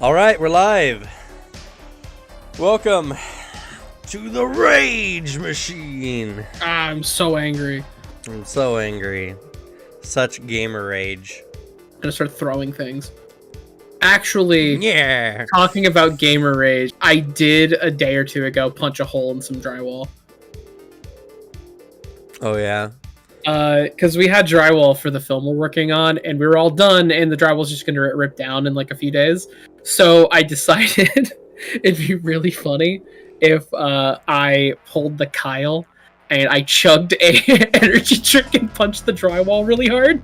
All right, we're live. Welcome to the Rage Machine. I'm so angry. I'm so angry. Such gamer rage. I'm gonna start throwing things. Actually, Yeah. talking about gamer rage, I did a day or two ago punch a hole in some drywall. Oh yeah. Because we had drywall for the film we're working on, and we were all done, and the drywall's just gonna rip down in like a few days. So I decided it'd be really funny if I pulled the Kyle and I chugged a energy drink and punched the drywall really hard.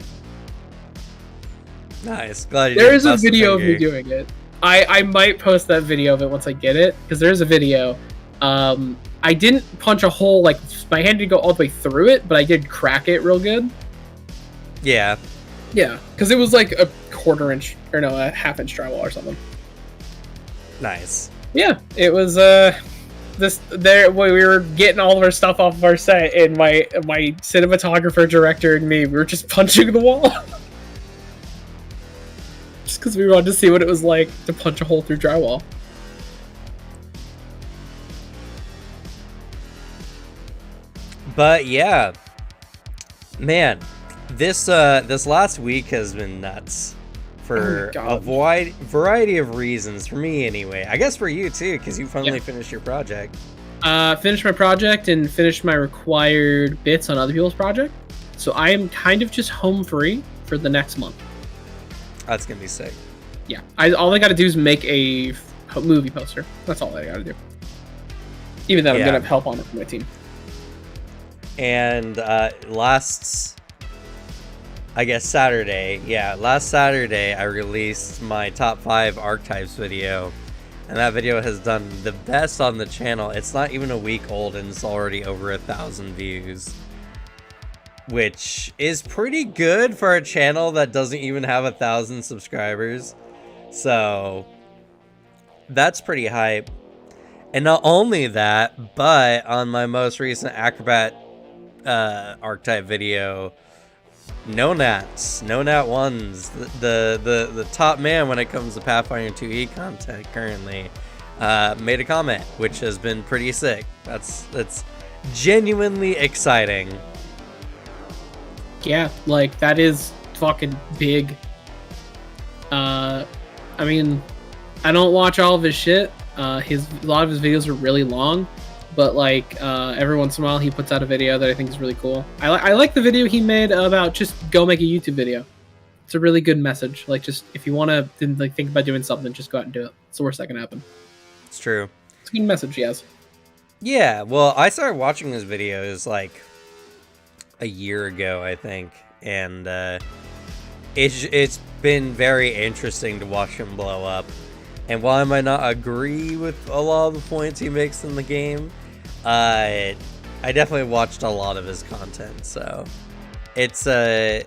Nice. Glad you There didn't is a bust the video of me finger. doing it. I might post that video of it once I get it, because there's a video. I didn't punch a hole, like, my hand didn't go all the way through it, but I did crack it real good. Yeah. Yeah, because it was like a quarter-inch, or no, a half-inch drywall or something. Nice. Yeah, it was, we were getting all of our stuff off of our set, and my cinematographer, director, and me, we were just punching the wall. Just because we wanted to see what it was like to punch a hole through drywall. But yeah, man, this last week has been nuts for a variety of reasons. For me, anyway. I guess for you too, because you finally finished your project. Finished my project and finished my required bits on other people's project. So I am kind of just home free for the next month. That's gonna be sick. Yeah, all I got to do is make a movie poster. That's all I got to do. Even though I'm gonna have help on it from my team. And last Saturday, I released my top 5 archetypes video, and that video has done the best on the channel. It's not even a week old, and it's already over 1,000 views, which is pretty good for a channel that doesn't even have 1,000 subscribers. So that's pretty hype. And not only that, but on my most recent Acrobat archetype video, No Nat 1's the top man when it comes to Pathfinder 2e content currently, made a comment, which has been pretty sick. That's genuinely exciting. Yeah, like that is fucking big. I mean, I don't watch all of his shit. A lot of his videos are really long, but like every once in a while he puts out a video that I think is really cool. I like the video he made about just go make a YouTube video. It's a really good message. Like, just if you want to like think about doing something, just go out and do it. It's the worst that can happen. It's true. It's a good message, yes. Yeah, well, I started watching his videos like a year ago, I think, and it's been very interesting to watch him blow up. And while I might not agree with a lot of the points he makes in the game, I definitely watched a lot of his content. So it's it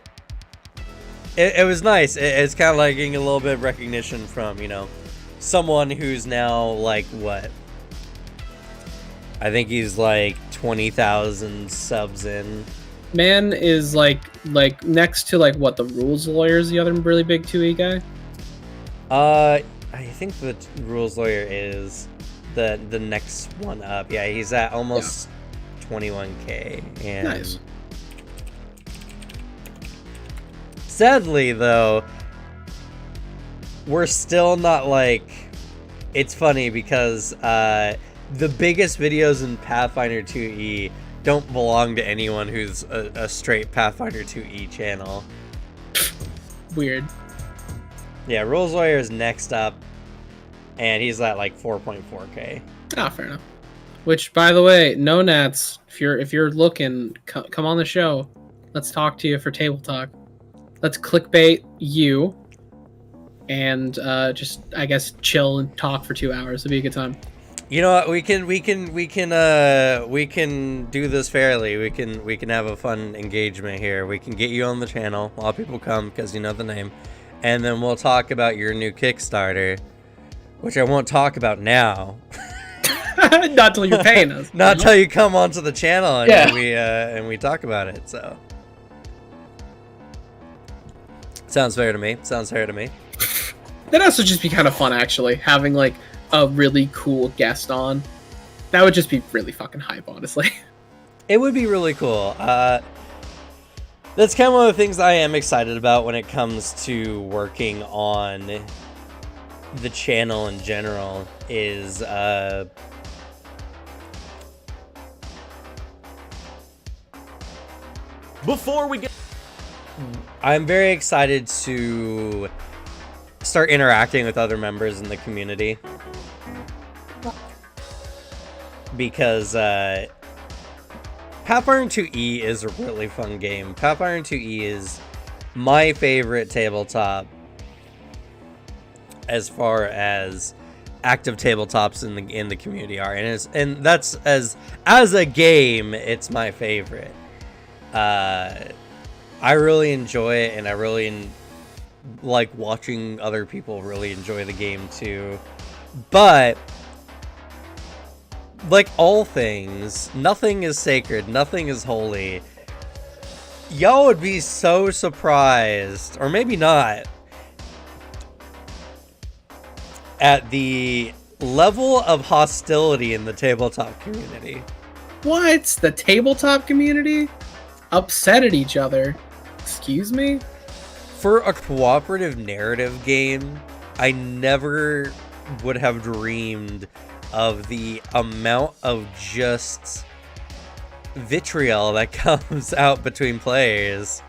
was nice. It's kind of like getting a little bit of recognition from, someone who's now like what? I think he's like 20,000 subs in. Man is like next to like what, the Rules Lawyer is the other really big 2E guy. I think the Rules Lawyer is the next one up. Yeah, he's at almost 21k. And nice. Sadly, though, we're still not like. It's funny because the biggest videos in Pathfinder 2e don't belong to anyone who's a straight Pathfinder 2e channel. Weird. Yeah, Rules Lawyer is next up, and he's at like 4.4k. Ah, fair enough. Which, by the way, No Nats, if you're looking, come on the show. Let's talk to you for table talk. Let's clickbait you, and just, I guess, chill and talk for 2 hours. It'd be a good time. You know what? We can do this fairly. We can have a fun engagement here. We can get you on the channel. A lot of people come because you know the name. And then we'll talk about your new Kickstarter, which I won't talk about now. Not till you're paying us. Not till you come onto the channel and we talk about it. So sounds fair to me. That'd also just be kind of fun, actually, having like a really cool guest on. That would just be really fucking hype, honestly. It would be really cool. That's kind of one of the things I am excited about when it comes to working on the channel in general is before we get, I'm very excited to start interacting with other members in the community, because Pathfinder 2E is a really fun game. Pathfinder 2E is my favorite tabletop as far as active tabletops in the community are, and that's as a game, it's my favorite. I really enjoy it, and I really like watching other people really enjoy the game too. But like all things, nothing is sacred, nothing is holy. Y'all would be so surprised, or maybe not, at the level of hostility in the tabletop community. What? The tabletop community? Upset at each other? Excuse me? For a cooperative narrative game, I never would have dreamed of the amount of just vitriol that comes out between players.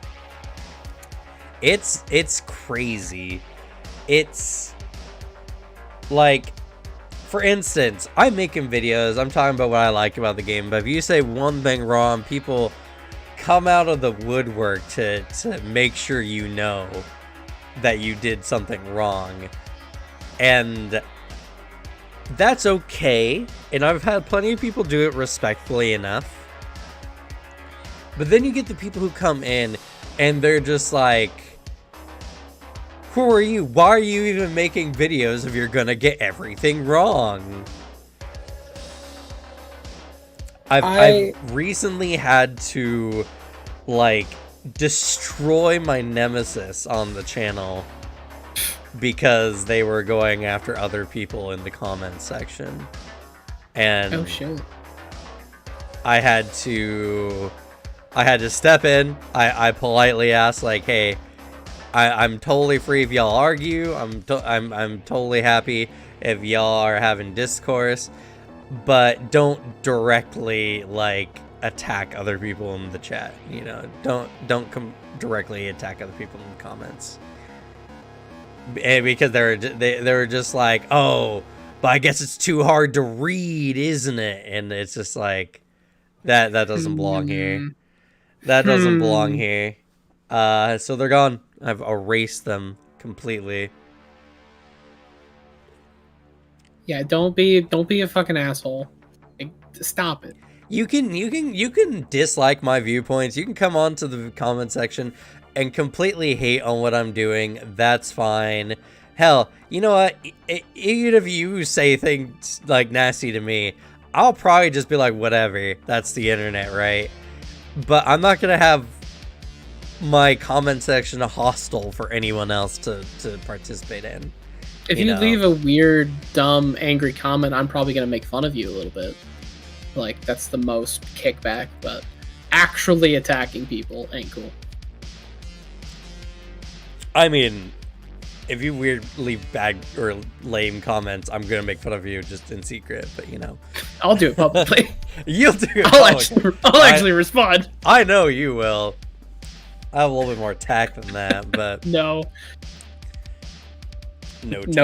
It's crazy. It's like, for instance, I'm making videos, I'm talking about what I like about the game, but if you say one thing wrong, people come out of the woodwork to make sure you know that you did something wrong. And that's okay, and I've had plenty of people do it respectfully enough. But then you get the people who come in and they're just like, who are you? Why are you even making videos if you're gonna get everything wrong? I've recently had to, like, destroy my nemesis on the channel because they were going after other people in the comments section. And oh shit. I had to step in. I politely asked, like, hey, I'm totally free if y'all argue. I'm totally happy if y'all are having discourse, but don't directly, like, attack other people in the chat. You know, don't directly attack other people in the comments. And because they were just like, oh, but I guess it's too hard to read, isn't it? And it's just like, that doesn't belong here. That doesn't belong here. So they're gone. I've erased them completely. Yeah, don't be a fucking asshole. Like, stop it. You can dislike my viewpoints. You can come onto the comment section and completely hate on what I'm doing. That's fine. Hell, you know what? Even if you say things like nasty to me, I'll probably just be like, whatever. That's the internet, right? But I'm not gonna have my comment section hostile for anyone else to participate in. If you leave a weird, dumb, angry comment, I'm probably gonna make fun of you a little bit. Like, that's the most kickback, but actually attacking people ain't cool. I mean, if you leave bad or lame comments, I'm gonna make fun of you just in secret, but you know. I'll do it publicly. You'll do it I'll actually respond. I know you will. I have a little bit more tact than that, but No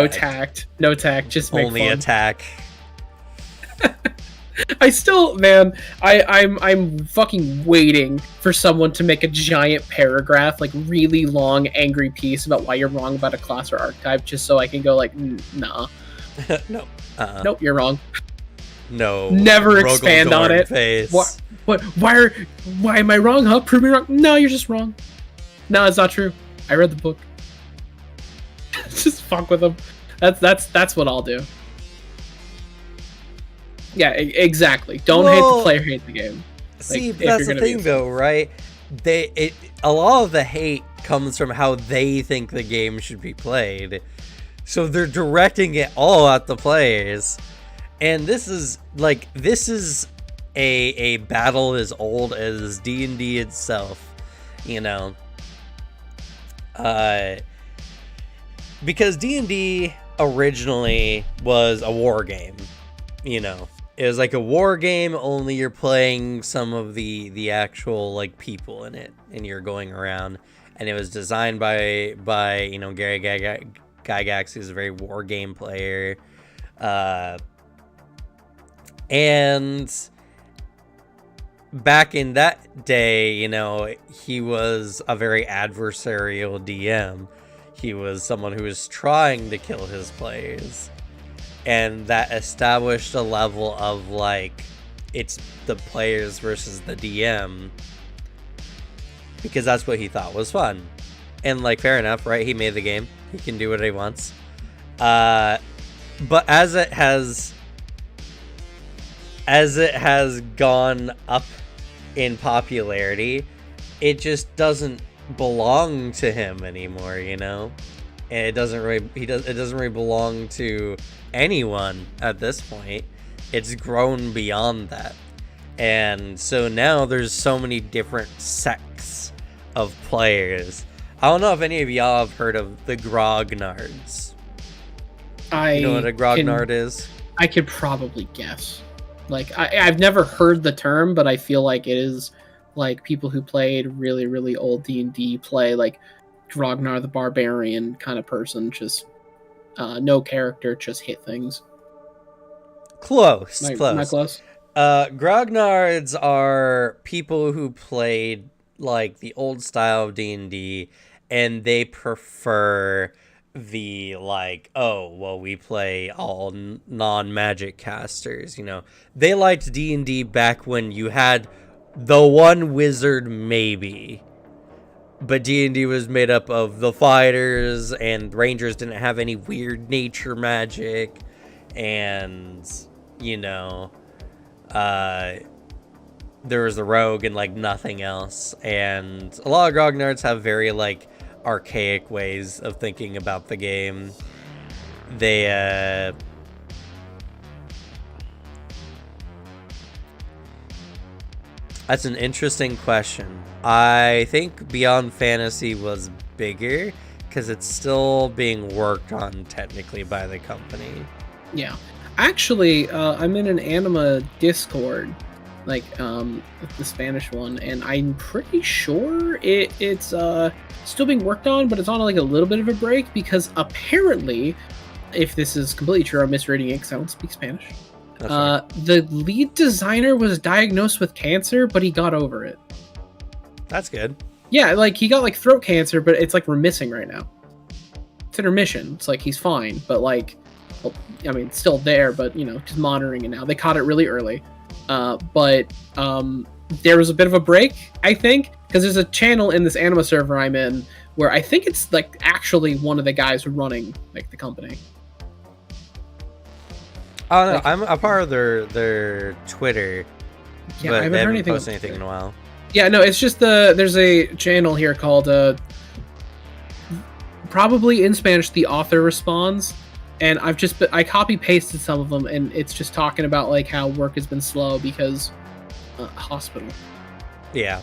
tact. No tact. Just make only fun. attack. I still, man, I'm fucking waiting for someone to make a giant paragraph, like really long, angry piece about why you're wrong about a class or archetype, just so I can go like, nah. No. Nope, you're wrong. No. Never expand on it. Face. What? Why am I wrong? Huh? Prove me wrong. No, you're just wrong. No, it's not true. I read the book. Just fuck with them. That's what I'll do. Yeah, exactly. Don't hate the player, hate the game. See, that's the thing, though, right? A lot of the hate comes from how they think the game should be played. So they're directing it all at the players. And this is a battle as old as D&D itself, you know. Because D&D originally was a war game, you know. It was like a war game, only you're playing some of the actual like people in it, and you're going around. And it was designed by you know, Gary Gygax, who's a very war game player. And back in that day, you know, he was a very adversarial DM. He was someone who was trying to kill his players. And that established a level of, like, it's the players versus the DM. Because that's what he thought was fun. And, like, fair enough, right? He made the game. He can do what he wants. But as it has gone up in popularity, it just doesn't belong to him anymore, you know? And it doesn't really belong to anyone at this point. It's grown beyond that. And so now there's so many different sects of players. I don't know if any of y'all have heard of the Grognards. You know what a Grognard is? I could probably guess. Like, I've never heard the term, but I feel like it is like people who played really, really old D&D play like Grognar the Barbarian kind of person, just no character, just hit things. Close. Am I close? Grognards are people who played like the old style of D&D, and they prefer the like, oh, well, we play all non-magic casters, you know. They liked D&D back when you had the one wizard maybe, but D&D was made up of the fighters, and rangers didn't have any weird nature magic, and you know, there was the rogue and like nothing else. And a lot of Grognards have very like archaic ways of thinking about the game. They that's an interesting question. I think Beyond Fantasy was bigger because it's still being worked on technically by the company. Yeah. Actually, I'm in an Anima Discord, like the Spanish one, and I'm pretty sure it's still being worked on, but it's on like a little bit of a break because apparently, if this is completely true, I'm misreading it because I don't speak Spanish. Right. The lead designer was diagnosed with cancer, but he got over it. That's good. Yeah, like he got like throat cancer, but it's like remissing right now. It's in remission. It's like he's fine, but like, well, I mean, it's still there, but you know, just monitoring it now. They caught it really early. But there was a bit of a break, I think, because there's a channel in this Anima server I'm in where I think it's like actually one of the guys running like the company. Oh no, like, I'm a part of their Twitter. Yeah, but I haven't they heard haven't posted anything in a while. Yeah, no, it's just there's a channel here called probably in Spanish the author responds, and I copy pasted some of them, and it's just talking about like how work has been slow because hospital. Yeah.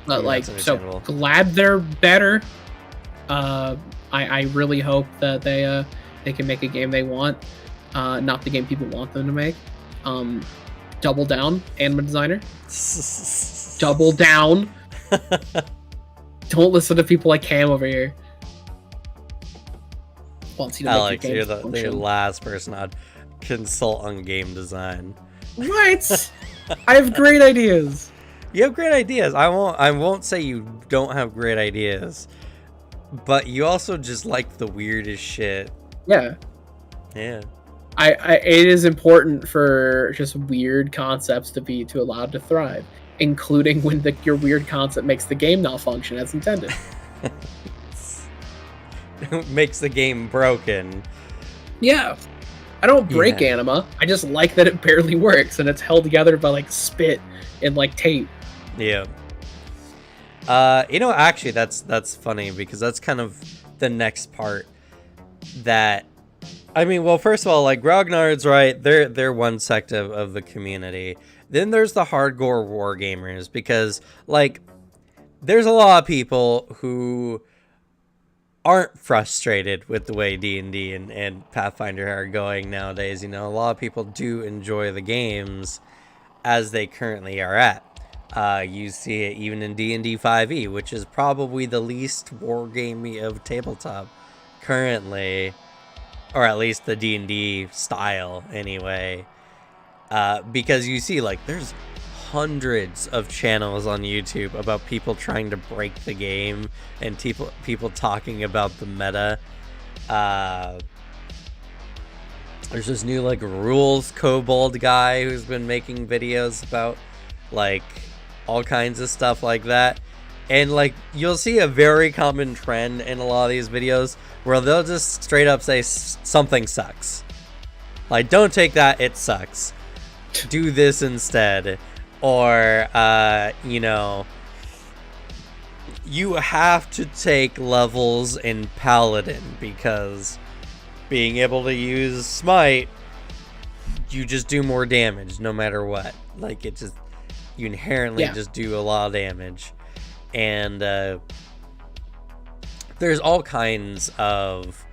But like, so glad they're better. I really hope that they can make a game they want, not the game people want them to make. Double down, Anima designer. Double down. Don't listen to people like Cam over here. Alex, you're the last person I'd consult on game design. What? I have great ideas. You have great ideas. I won't say you don't have great ideas, but you also just like the weirdest shit. Yeah. Yeah. It is important for just weird concepts to be allowed to thrive, including when your weird concept makes the game not function as intended. Makes the game broken. Yeah. I don't break Anima. I just like that it barely works and it's held together by like spit and like tape. Yeah. Actually that's funny because that's kind of the next part that I mean, well, first of all, like Grognard's right. They're one sect of the community. Then there's the hardcore war gamers because like there's a lot of people who aren't frustrated with the way D&D and Pathfinder are going nowadays. You know, a lot of people do enjoy the games as they currently are at. You see it even in D&D 5e, which is probably the least wargamey of tabletop currently, or at least the D&D style anyway. Because you see, like, there's hundreds of channels on YouTube about people trying to break the game and people talking about the meta. There's this new like rules kobold guy who's been making videos about like all kinds of stuff like that. And like you'll see a very common trend in a lot of these videos where they'll just straight up say something sucks. Like, don't take that, it sucks. Do this instead. Or, you know, you have to take levels in Paladin because being able to use Smite, you just do more damage no matter what. Like, it just, you inherently just do a lot of damage. And, there's all kinds of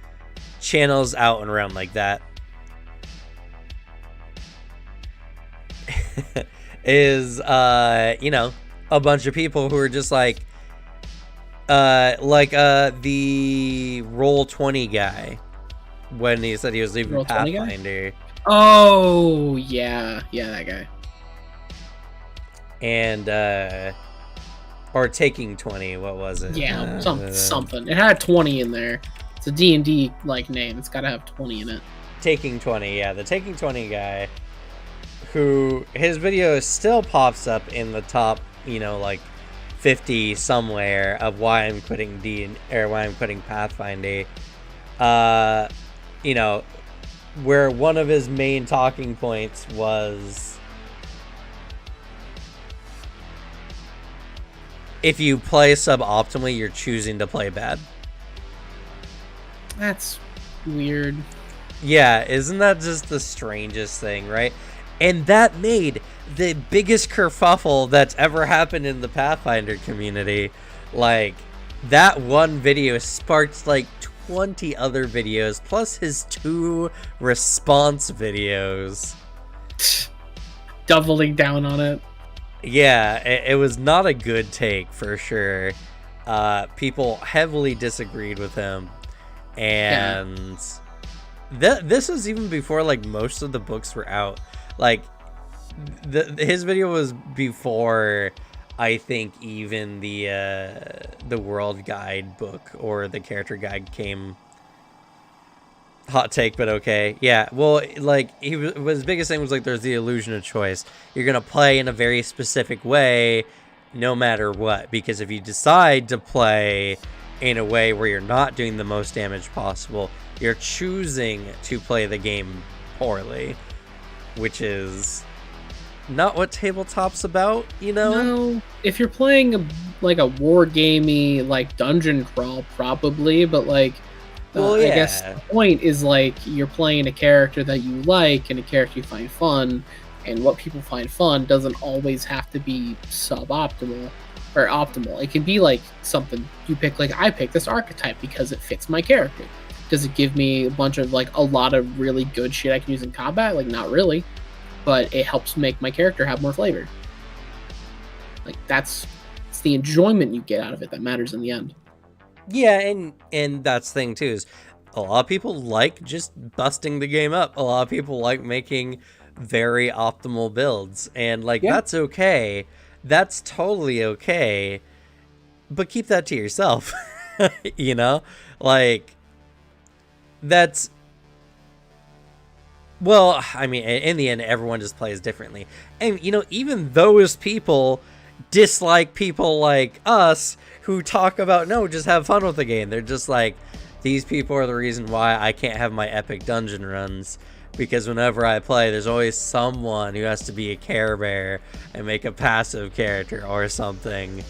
channels out and around like that. Is you know, a bunch of people who are just like the Roll20 guy when he said he was leaving Pathfinder. Oh yeah, that guy. And or Taking 20, what was it? Yeah, something. It had 20 in there. It's a D&D like name. It's got to have 20 in it. Taking 20, yeah, the Taking 20 guy, who his video still pops up in the top, you know, like 50 somewhere of why I'm quitting why I'm quitting Pathfinder. You know, where one of his main talking points was, if you play suboptimally, you're choosing to play bad. That's weird. Yeah, isn't that just the strangest thing, right? And that made the biggest kerfuffle that's ever happened in the Pathfinder community. Like, that one video sparked like 20 other videos, plus his 2 response videos. Doubling down on it. Yeah, it was not a good take for sure. People heavily disagreed with him. And this was even before like most of the books were out. Like, his video was before, I think, even the World Guide book or the Character Guide came. Hot take, but okay. Yeah, well, like, his biggest thing was, like, there's the illusion of choice. You're gonna play in a very specific way, no matter what. Because if you decide to play in a way where you're not doing the most damage possible, you're choosing to play the game poorly. Which is not what tabletop's about, you know? No, if you're playing like a war gamey, like dungeon crawl, probably, but like, I guess the point is like you're playing a character that you like and a character you find fun, and what people find fun doesn't always have to be suboptimal or optimal. It can be like something you pick, like I pick this archetype because it fits my character. Does it give me a bunch of like a lot of really good shit I can use in combat? Like, not really, but it helps make my character have more flavor. Like, it's the enjoyment you get out of it that matters in the end. Yeah, and that's the thing too, is a lot of people like just busting the game up. A lot of people like making very optimal builds, and like that's okay. That's totally okay. But keep that to yourself. You know? Like, that's, well, I mean, in the end, everyone just plays differently. And, you know, even those people dislike people like us who talk about, no, just have fun with the game. They're just like, these people are the reason why I can't have my epic dungeon runs. Because whenever I play, there's always someone who has to be a Care Bear and make a passive character or something.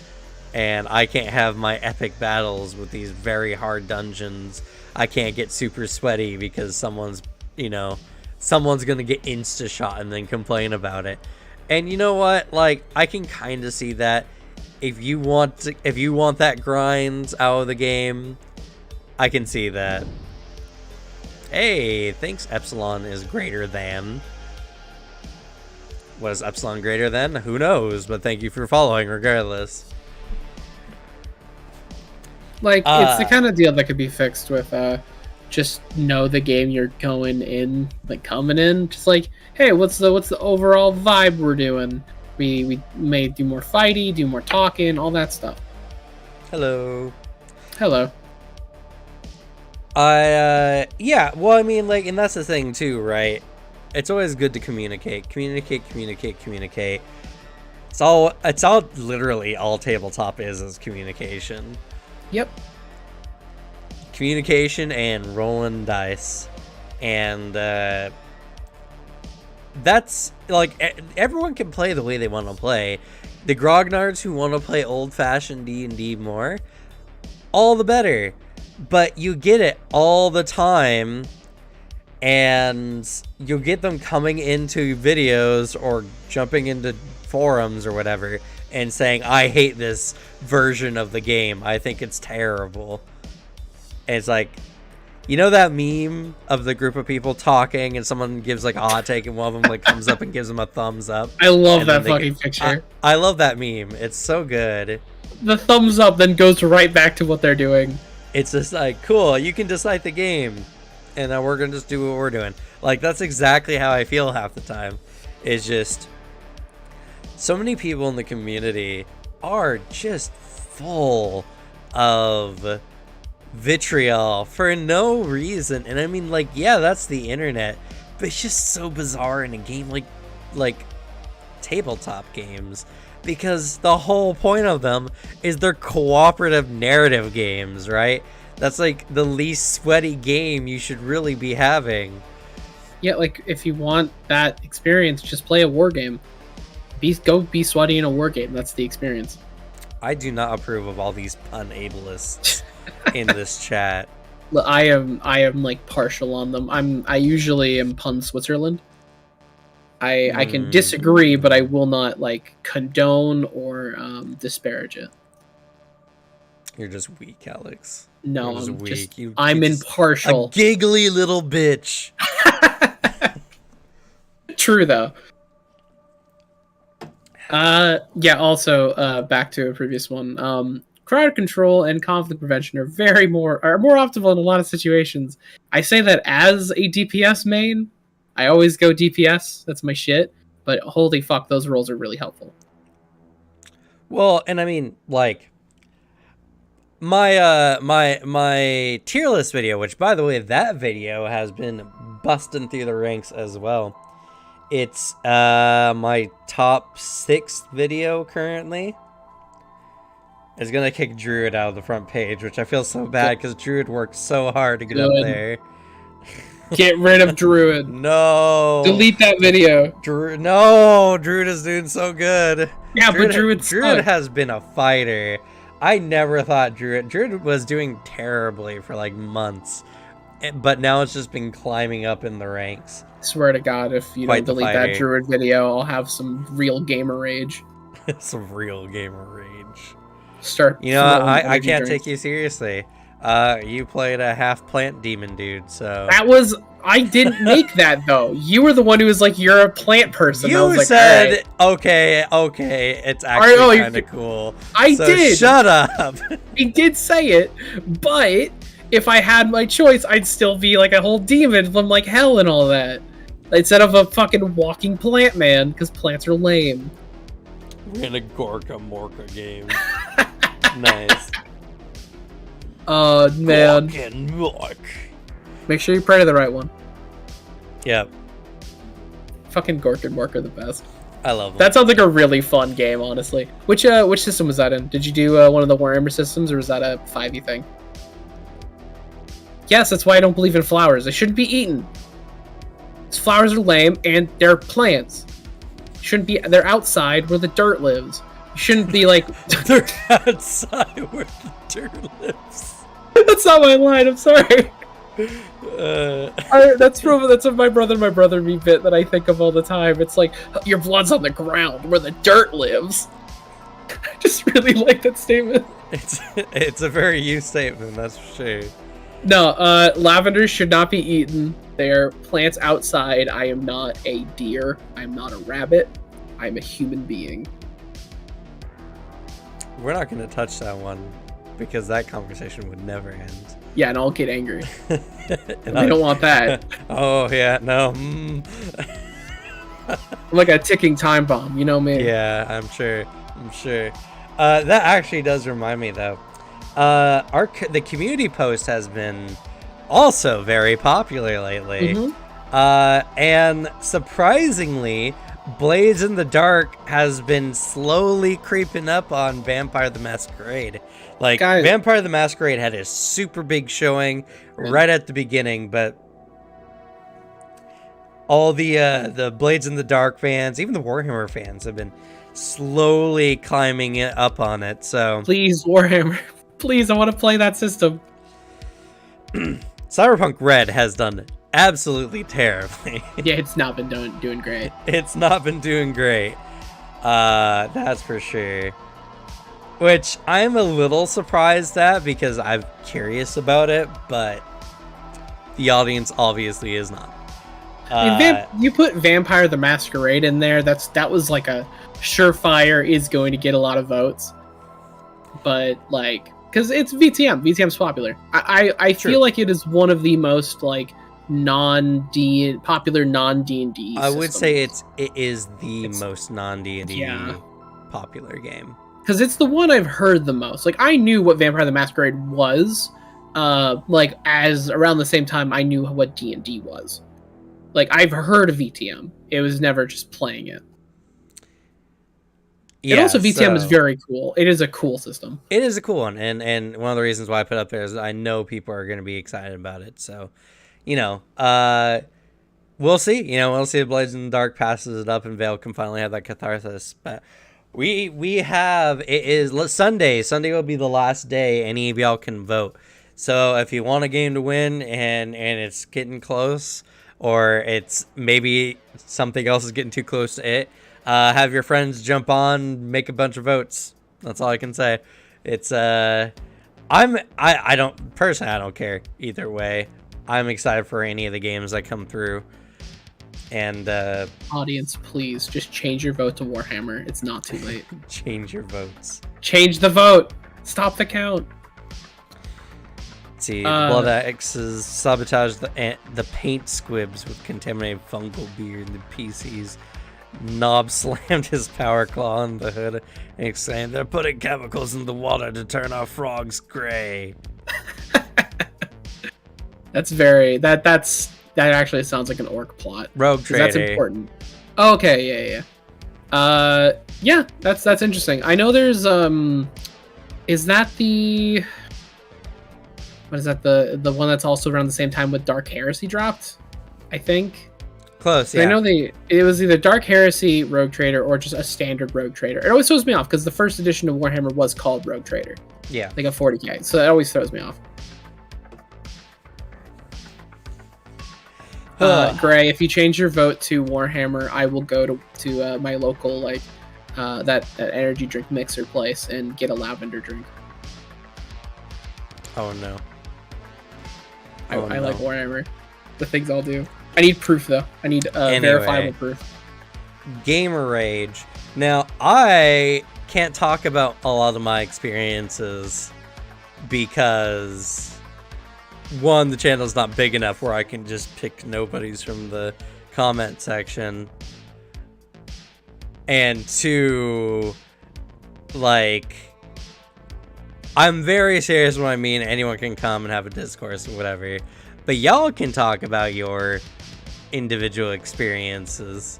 and I can't have my epic battles with these very hard dungeons. I can't get super sweaty because someone's gonna get insta shot and then complain about it. And you know what? Like, I can kind of see that. If you want that grind out of the game, I can see that. Hey, thanks. Epsilon is greater than. Was Epsilon greater than? Who knows? But thank you for following, regardless. Like, it's the kind of deal that could be fixed with just know the game you're going in, like coming in. Just like, hey, what's the overall vibe we're doing? We may do more fighty, do more talking, all that stuff. Hello. Hello. Yeah, well, I mean, like, and that's the thing too, right? It's always good to communicate. It's all literally all tabletop is communication. Yep. Communication and rolling dice. And that's like, everyone can play the way they want to play. The grognards who want to play old-fashioned D&D more, all the better. But you get it all the time, and you'll get them coming into videos or jumping into forums or whatever and saying, I hate this version of the game. I think it's terrible. And it's like, you know that meme of the group of people talking and someone gives like a hot take and one of them like comes up and gives them a thumbs up? I love that fucking picture. I love that meme. It's so good. The thumbs up then goes right back to what they're doing. It's just like, cool, you can dislike the game, and then we're gonna just do what we're doing. Like, that's exactly how I feel half the time. It's just, so many people in the community are just full of vitriol for no reason. And I mean, like, yeah, that's the internet, but it's just so bizarre in a game like tabletop games, because the whole point of them is they're cooperative narrative games, right? That's like the least sweaty game you should really be having. Yeah, like, if you want that experience, just play a war game. Go be sweaty in a war game. That's the experience. I do not approve of all these pun ableists in this chat. I am like partial on them. I usually am pun Switzerland. I can disagree, but I will not like condone or disparage it. You're just weak, Alex. No, You're just I'm weak. just, I'm impartial. A giggly little bitch. True though. Yeah. Also, back to a previous one. Crowd control and conflict prevention are more optimal in a lot of situations. I say that as a DPS main. I always go DPS. That's my shit. But holy fuck, those roles are really helpful. Well, and I mean, like, my tier list video, which, by the way, that video has been busting through the ranks as well. It's my top 6th video currently. It's gonna kick Druid out of the front page, which I feel so bad because Druid worked so hard to get up there. Get rid of Druid. No. Delete that video. Druid is doing so good. Yeah, but Druid has been a fighter. I never thought Druid was doing terribly for like months, but now it's just been climbing up in the ranks. I swear to God, if you don't delete that Druid video, I'll have some real gamer rage. Some real gamer rage. Start. You know, I can't take you seriously. You played a half plant demon dude, so I didn't make that though. You were the one who was like, "You're a plant person." You I was like, said, "Okay, it's actually kind of cool." I did. Shut up. I did say it, but if I had my choice, I'd still be like a whole demon from like hell and all that, instead of a fucking walking plant man, because plants are lame. We're in a Gorka Morka game. Nice. Oh man. Make sure you pray to the right one. Yep. Fucking Gork and Mork are the best. I love them. That sounds like a really fun game, honestly. Which system was that in? Did you do one of the Warhammer systems, or was that a 5e thing? Yes, that's why I don't believe in flowers. They shouldn't be eaten. Flowers are lame, and they're plants. They're outside where the dirt lives. You shouldn't be like. They're outside where the dirt lives. That's not my line. I'm sorry. That's of my brother me bit that I think of all the time. It's like your blood's on the ground where the dirt lives. I just really like that statement. It's a very you statement, that's for sure. No, lavenders should not be eaten. They're plants outside. I am not a deer. I'm not a rabbit. I'm a human being. We're not going to touch that one because that conversation would never end. Yeah, and I'll get angry. And I don't want that. Oh, yeah, no. I'm like a ticking time bomb, you know me. Yeah, I'm sure. That actually does remind me, though. The community post has been also very popular lately. And surprisingly, Blades in the Dark has been slowly creeping up on Vampire the Masquerade. Like, Guys. Vampire the Masquerade had a super big showing right at the beginning, but all the Blades in the Dark fans, even the Warhammer fans, have been slowly climbing it up on it. So Please, Warhammer. Please, I want to play that system. Cyberpunk Red has done absolutely terribly. Yeah, it's not been doing great. It's not been doing great. That's for sure. Which I'm a little surprised at because I'm curious about it, but the audience obviously is not. I mean, you put Vampire the Masquerade in there. That was like a surefire is going to get a lot of votes. But like, because it's VTM. VTM's popular. I feel like it is one of the most like popular non-D&D. I would say it is the most non-D&D popular game. Because it's the one I've heard the most. Like, I knew what Vampire the Masquerade was. Like, as around the same time I knew what D&D was. Like, I've heard of VTM. It was never just playing it. Yeah, and also VTM is very cool. It is a cool system. It is a cool one. And one of the reasons why I put it up there is I know people are going to be excited about it. So, we'll see. We'll see if Blades in the Dark passes it up and Vale can finally have that catharsis. But we have, it is Sunday. Sunday will be the last day any of y'all can vote. So if you want a game to win and it's getting close, or it's maybe something else is getting too close to it, have your friends jump on, make a bunch of votes. That's all I can say. It's I don't care either way. I'm excited for any of the games that come through. And audience, please just change your vote to Warhammer. It's not too late. Change your votes. Change the vote. Stop the count. Let's see, Blood Axes sabotage the paint squibs with contaminated fungal beer in the PCs. Knob slammed his power claw on the hood and exclaimed, "They're putting chemicals in the water to turn our frogs gray." That actually sounds like an orc plot. Rogue Trader. That's important. Oh, okay, yeah. Yeah, that's interesting. I know there's is that the what is that the one that's also around the same time with Dark Heresy dropped? I think. Close, yeah. I know it was either Dark Heresy, Rogue Trader, or just a standard Rogue Trader. It always throws me off because the first edition of Warhammer was called Rogue Trader. Yeah. Like a 40k, so it always throws me off. Gray, if you change your vote to Warhammer, I will go to my local that energy drink mixer place and get a lavender drink. Oh no. I like Warhammer. The things I'll do. I need proof though. I need verifiable proof. Gamer Rage. Now I can't talk about a lot of my experiences because one, the channel's not big enough where I can just pick nobodies from the comment section. And two, like, I'm very serious when I mean anyone can come and have a discourse or whatever. But y'all can talk about your individual experiences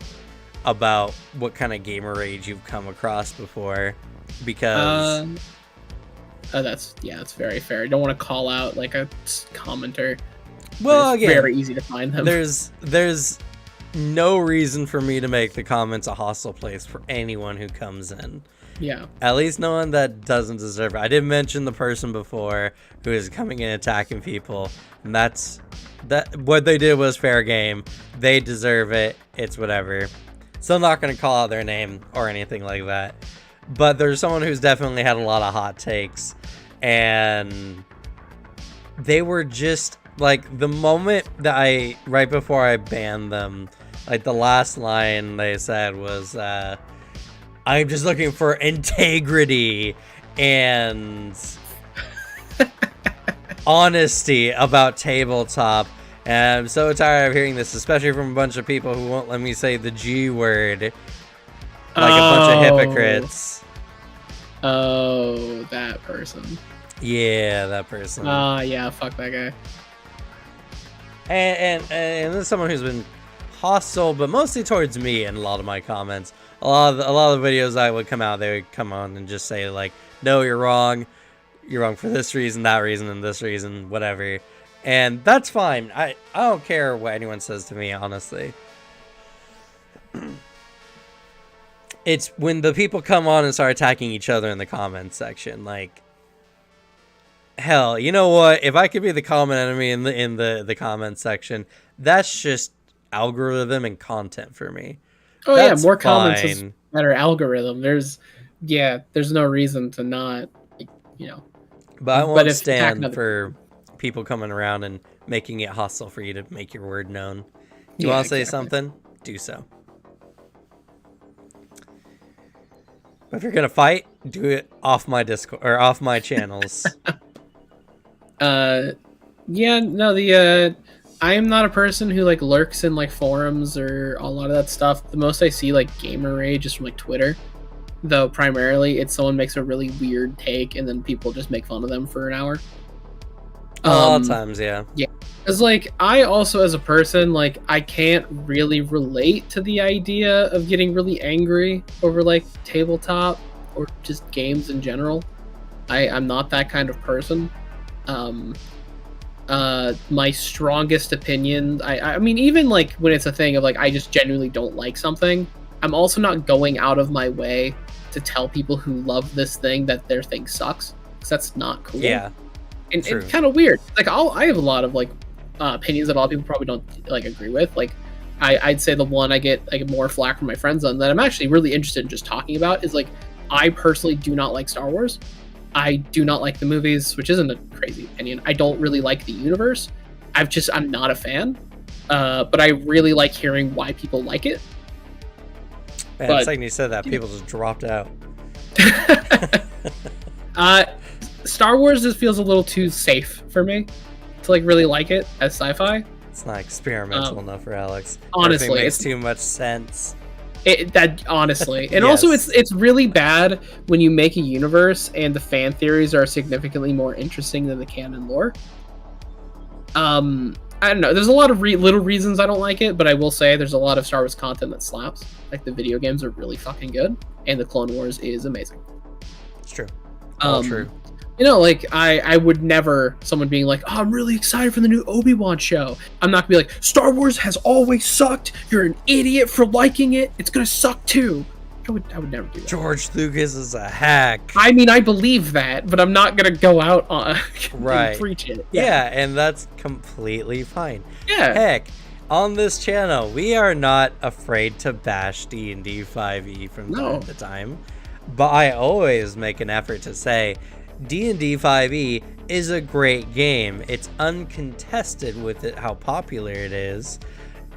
about what kind of gamer rage you've come across before. Because... that's very fair. I don't want to call out like a commenter. Well, it's again, very easy to find them. There's no reason for me to make the comments a hostile place for anyone who comes in. Yeah. At least no one that doesn't deserve it. I did mention the person before who is coming in attacking people, and that what they did was fair game. They deserve it. It's whatever. Still not going to call out their name or anything like that. But there's someone who's definitely had a lot of hot takes, and they were just like, the moment that right before I banned them, like the last line they said was, I'm just looking for integrity and honesty about tabletop. And I'm so tired of hearing this, especially from a bunch of people who won't let me say the G word. Like a bunch of hypocrites. Oh, that person. Yeah, that person. Yeah, fuck that guy. And this is someone who's been hostile, but mostly towards me in a lot of my comments. A lot of the videos I would come out, they would come on and just say like, no, you're wrong for this reason, that reason, and this reason, whatever. And that's fine. I don't care what anyone says to me, honestly. It's when the people come on and start attacking each other in the comments section, like, hell, you know what? If I could be the common enemy in the comments section, that's just algorithm and content for me. Oh, that's yeah, more fine. comments is better algorithm. There's no reason to not, you know. But I won't stand for people coming around and making it hostile for you to make your word known. You want to say something? Do so. But if you're gonna fight, do it off my Discord or off my channels. I am not a person who like lurks in like forums or a lot of that stuff. The most I see like gamer rage is from like Twitter, though primarily it's someone makes a really weird take and then people just make fun of them for an hour. A lot of times, yeah. Yeah, because like I also as a person, like I can't really relate to the idea of getting really angry over like tabletop or just games in general. I'm not that kind of person. My strongest opinion, I mean, even like when it's a thing of like I just genuinely don't like something, I'm also not going out of my way to tell people who love this thing that their thing sucks, because that's not cool. Yeah, and it's kind of weird. Like I have a lot of like opinions that a lot of people probably don't like agree with. Like I'd say the one I get like more flack from my friends on that I'm actually really interested in just talking about is like, I personally do not like Star Wars. I do not like the movies, which isn't a crazy opinion. I don't really like the universe. I'm not a fan. But I really like hearing why people like it. Man, it's like you said that, people just dropped out. Star Wars just feels a little too safe for me to like really like it as sci-fi. It's not experimental enough for Alex. Honestly, it makes too much sense. Honestly, and Yes. also it's really bad when you make a universe and the fan theories are significantly more interesting than the canon lore. I don't know. There's a lot of little reasons I don't like it, but I will say there's a lot of Star Wars content that slaps. Like the video games are really fucking good, and the Clone Wars is amazing. It's true. All true. You know, like I would never someone being like, oh, I'm really excited for the new Obi-Wan show. I'm not gonna be like, Star Wars has always sucked. You're an idiot for liking it. It's gonna suck too. I would never do that. George Lucas is a hack. I mean, I believe that, but I'm not gonna go out on Right. and preach it. Yeah, and that's completely fine. Yeah. Heck, on this channel, we are not afraid to bash D&D 5e from time to time. But I always make an effort to say, D&D 5e is a great game. It's uncontested with it how popular it is,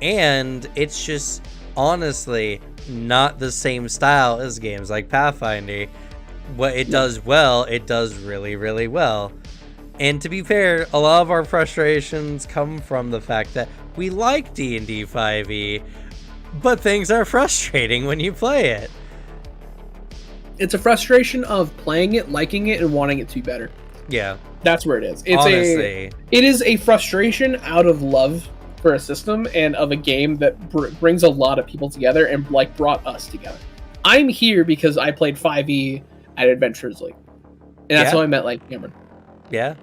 and it's just honestly not the same style as games like Pathfinder. What it does well, it does really, really well. And to be fair, a lot of our frustrations come from the fact that we like D&D 5e, but things are frustrating when you play it. It's a frustration of playing it, liking it, and wanting it to be better. Yeah. That's where it is. It's honestly, it is a frustration out of love for a system and of a game that brings a lot of people together and like brought us together. I'm here because I played 5e at Adventurers League, and that's how I met like Cameron. Yeah.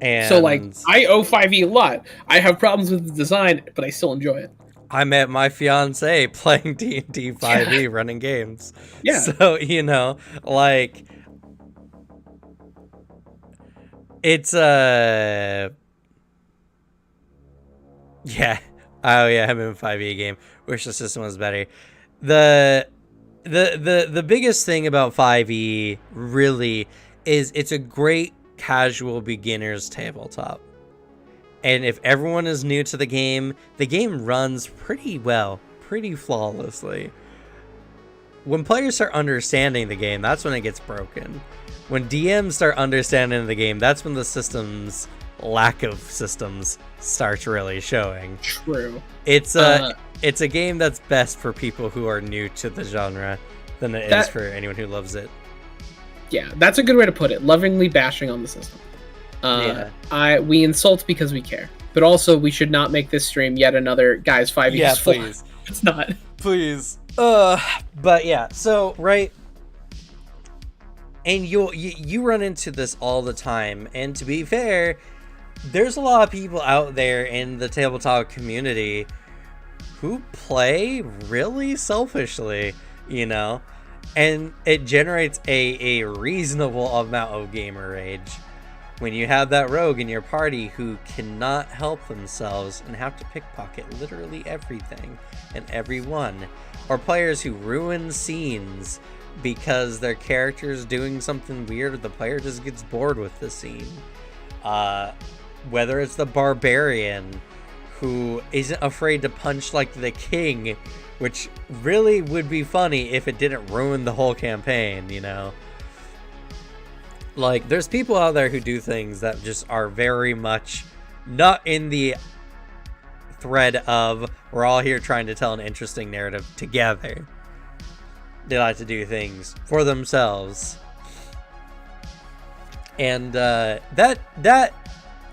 And so like I owe 5e a lot. I have problems with the design, but I still enjoy it. I met my fiance playing D&D 5e, running games. Yeah. So, like, it's yeah. Oh yeah, I'm in a 5e game. Wish the system was better. The biggest thing about 5e really is it's a great casual beginner's tabletop. And if everyone is new to the game runs pretty well, pretty flawlessly. When players start understanding the game, that's when it gets broken. When DMs start understanding the game, that's when the lack of systems starts really showing. True. It's a game that's best for people who are new to the genre than it is for anyone who loves it. Yeah, that's a good way to put it. Lovingly bashing on the system. We insult because we care, but also we should not make this stream yet another guys 5e. Yeah, please. It's not. Please. But yeah, so right. And you run into this all the time, and to be fair, there's a lot of people out there in the tabletop community who play really selfishly, and it generates a reasonable amount of gamer rage when you have that rogue in your party who cannot help themselves and have to pickpocket literally everything and everyone, or players who ruin scenes because their character's doing something weird or the player just gets bored with the scene. Whether it's the barbarian who isn't afraid to punch like the king, which really would be funny if it didn't ruin the whole campaign, Like, there's people out there who do things that just are very much not in the thread of we're all here trying to tell an interesting narrative together. They like to do things for themselves. And that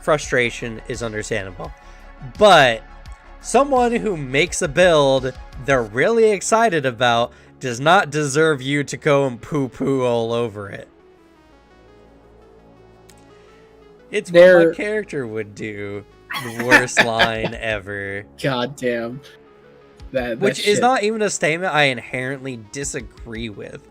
frustration is understandable. But someone who makes a build they're really excited about does not deserve you to go and poo-poo all over it. It's what my character would do. The worst line ever. God damn. Which is not even a statement I inherently disagree with.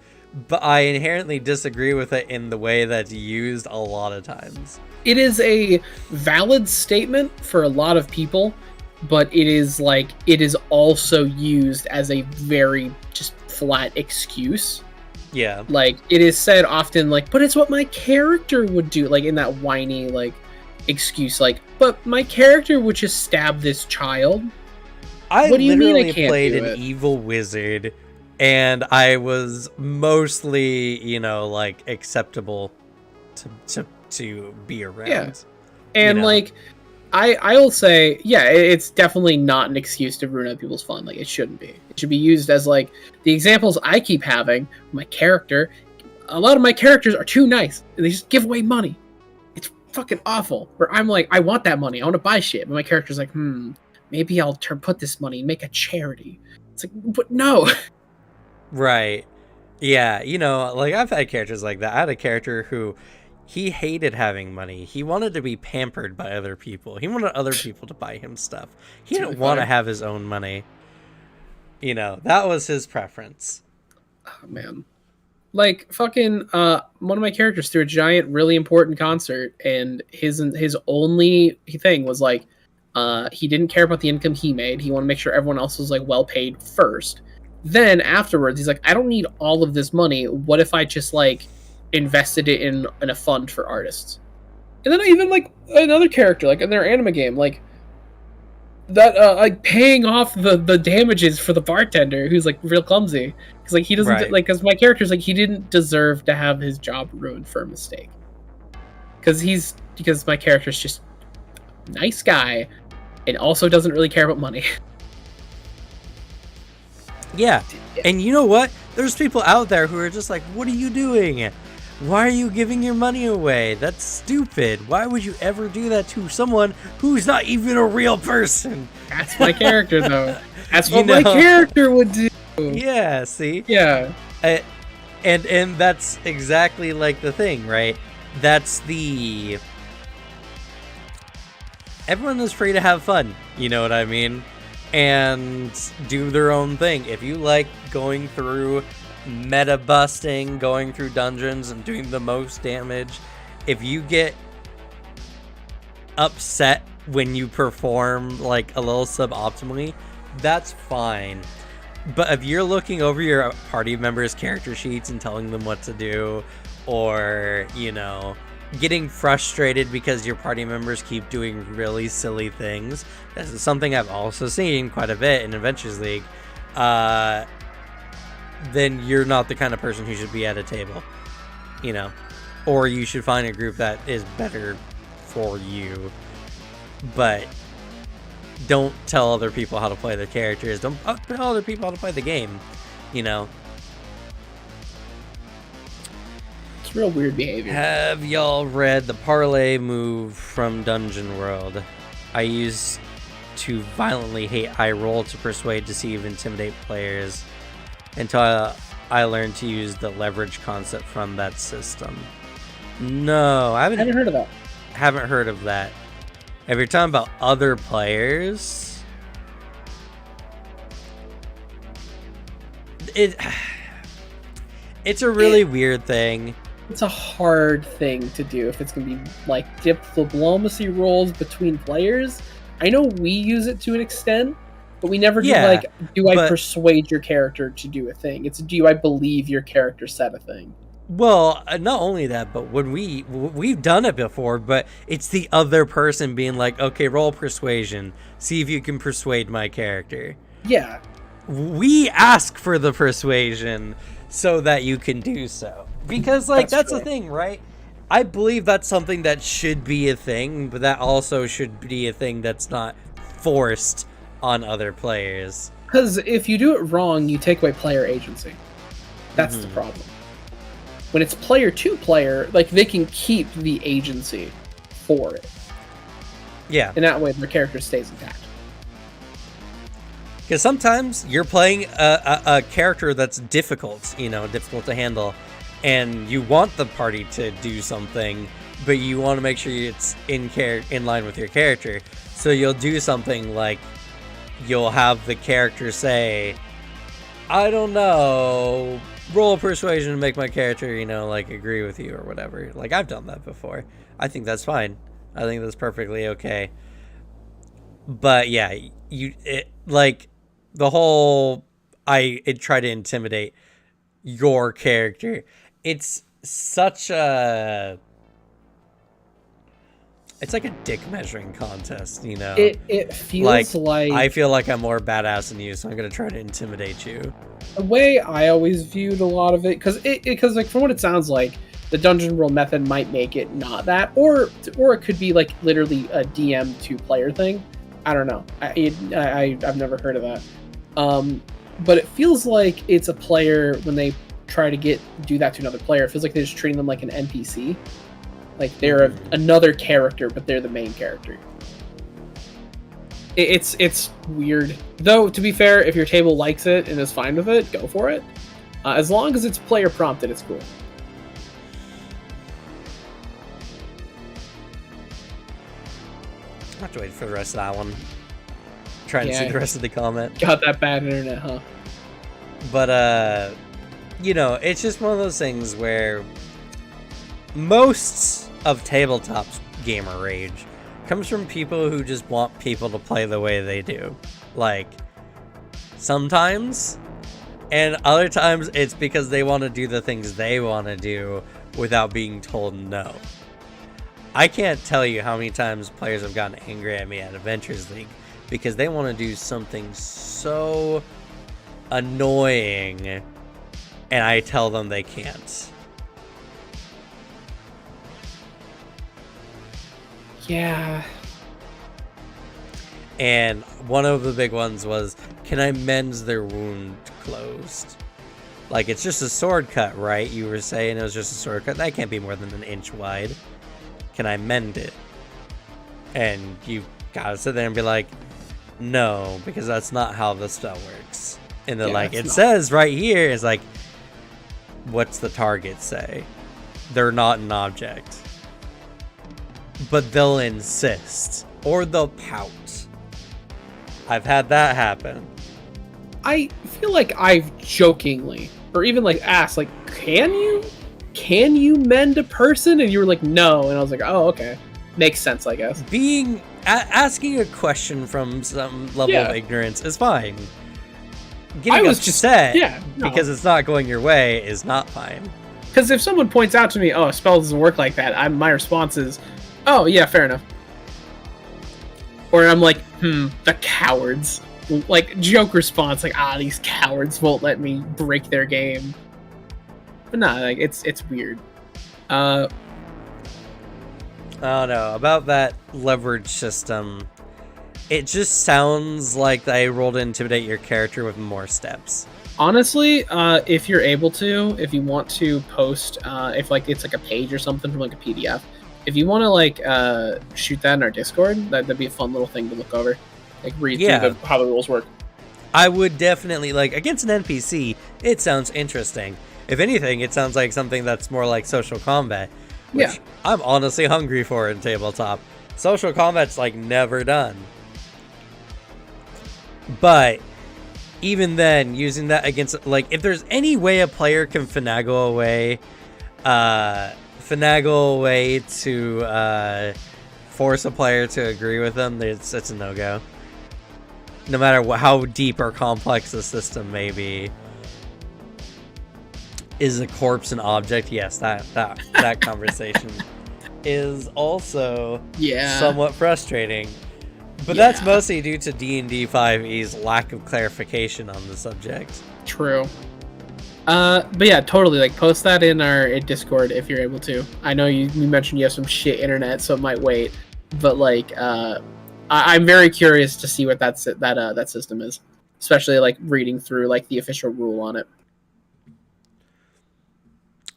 But I inherently disagree with it in the way that's used a lot of times. It is a valid statement for a lot of people, but it is also used as a very just flat excuse. Yeah. Like, it is said often, like, but it's what my character would do, like, in that whiny, like, excuse, like, but my character would just stab this child. What do you mean I can't played an evil wizard, and I was mostly, like, acceptable to be around. Yeah. And, like, I'll say, yeah, it's definitely not an excuse to ruin other people's fun. Like, it shouldn't be. It should be used as, like, the examples I keep having, my character, a lot of my characters are too nice, and they just give away money. It's fucking awful. Where I'm like, I want that money, I want to buy shit, but my character's like, maybe I'll put this money and make a charity. It's like, but no. Right. Yeah, like, I've had characters like that. I had a character who... he hated having money. He wanted to be pampered by other people. He wanted other people to buy him stuff. He didn't want to have his own money. That was his preference. Oh, man. Like, fucking, one of my characters threw a giant, really important concert, and his only thing was, like, he didn't care about the income he made. He wanted to make sure everyone else was, like, well paid first. Then, afterwards, he's like, I don't need all of this money. What if I just, like... invested it in a fund for artists? And then even like another character, like in their anime game, like that, like paying off the damages for the bartender who's like real clumsy, because like he doesn't like, because my character's like, he didn't deserve to have his job ruined for a mistake, because my character's just a nice guy and also doesn't really care about money. Yeah, and you know what? There's people out there who are just like, what are you doing? Why are you giving your money away? That's stupid. Why would you ever do that to someone who's not even a real person? That's my character, though. That's what my character would do. Yeah, see? Yeah. And that's exactly like the thing, right? That's the... everyone is free to have fun. You know what I mean? and do their own thing. If you like going through meta busting, going through dungeons and doing the most damage, if you get upset when you perform like a little suboptimally, that's fine. But if you're looking over your party members' character sheets and telling them what to do, or, you know, getting frustrated because your party members keep doing really silly things, this is something I've also seen quite a bit in Adventures League, then you're not the kind of person who should be at a table, you know, or you should find a group that is better for you. But don't tell other people how to play their characters. Don't tell other people how to play the game, you know. It's real weird behavior. Have y'all read the parlay move from Dungeon World? I used to violently hate high roll to persuade, deceive, intimidate players until I learned to use the leverage concept from that system. No, I haven't heard of that. Haven't heard of that. If you're talking about other players, it's a really weird thing. It's a hard thing to do if it's going to be like diplomacy rolls between players. I know we use it to an extent, but we never do I persuade your character to do a thing. It's do I believe your character said a thing. Well, not only that, but when we've done it before, but it's the other person being like, okay, roll persuasion, see if you can persuade my character. Yeah. We ask for the persuasion so that you can do so. Because, like, that's the thing, right? I believe that's something that should be a thing, but that also should be a thing that's not forced on other players. Because if you do it wrong, you take away player agency. That's the problem. When it's player to player, like, they can keep the agency for it. Yeah. And that way their character stays intact. Because sometimes you're playing a character that's difficult, you know, difficult to handle, and you want the party to do something, but you want to make sure it's in line with your character. So you'll do something like you'll have the character say, I don't know, roll a persuasion to make my character, you know, like, agree with you or whatever. Like, I've done that before. I think that's fine. I think that's perfectly okay. But yeah, the whole I try to intimidate your character. It's such a... It's like a dick measuring contest, you know? It feels like... I feel like I'm more badass than you, so I'm going to try to intimidate you. The way I always viewed a lot of it, because like, from what it sounds like, the dungeon roll method might make it not that, or it could be like literally a DM to player thing. I don't know. I've never heard of that. But it feels like it's a player, when they try to do that to another player, it feels like they're just treating them like an NPC. Like they're another character, but they're the main character. It's weird. Though, to be fair, if your table likes it and is fine with it, go for it. As long as it's player prompted, it's cool. I'll have to wait for the rest of that one. Trying to see the rest of the comment. Got that bad internet, huh? But, you know, it's just one of those things where most of tabletop's gamer rage comes from people who just want people to play the way they do. Like, sometimes, and other times it's because they want to do the things they want to do without being told no. I can't tell you how many times players have gotten angry at me at Adventures League because they want to do something so annoying and I tell them they can't. Yeah. And one of the big ones was, can I mend their wound closed? Like, it's just a sword cut, right? You were saying it was just a sword cut. That can't be more than an inch wide. Can I mend it? And you gotta sit there and be like, no, because that's not how the spell works. And then, like, it says right here, is like, what's the target say? They're not an object. But they'll insist. Or they'll pout. I've had that happen. I feel like I've jokingly, or even like asked, like, can you mend a person? And you were like, no. And I was like, oh, okay. Makes sense, I guess. Asking a question from some level of ignorance is fine. Getting upset because it's not going your way is not fine. Because if someone points out to me, oh, a spell doesn't work like that, my response is, oh, yeah, fair enough. Or I'm like, the cowards. Like, joke response, like, these cowards won't let me break their game. But nah, like, it's weird. I don't know. About that leverage system, it just sounds like they rolled to intimidate your character with more steps. Honestly, if you're able to, if you want to post, if like it's like a page or something from like a PDF, if you want to like shoot that in our Discord, that'd be a fun little thing to look over, like read through how the rules work. I would definitely, like, against an NPC, it sounds interesting. If anything, it sounds like something that's more like social combat, which I'm honestly hungry for in tabletop. Social combat's like never done. But even then, using that against, like, if there's any way a player can finagle a way to force a player to agree with them, it's a no-go. No matter how deep or complex the system may be. Is a corpse an object? Yes, that conversation is also somewhat frustrating. But that's mostly due to D&D 5e's lack of clarification on the subject. True. But yeah, totally. Like, post that in our Discord if you're able to. I know you mentioned you have some shit internet, so it might wait. But like, I'm very curious to see what that system is, especially like reading through like the official rule on it.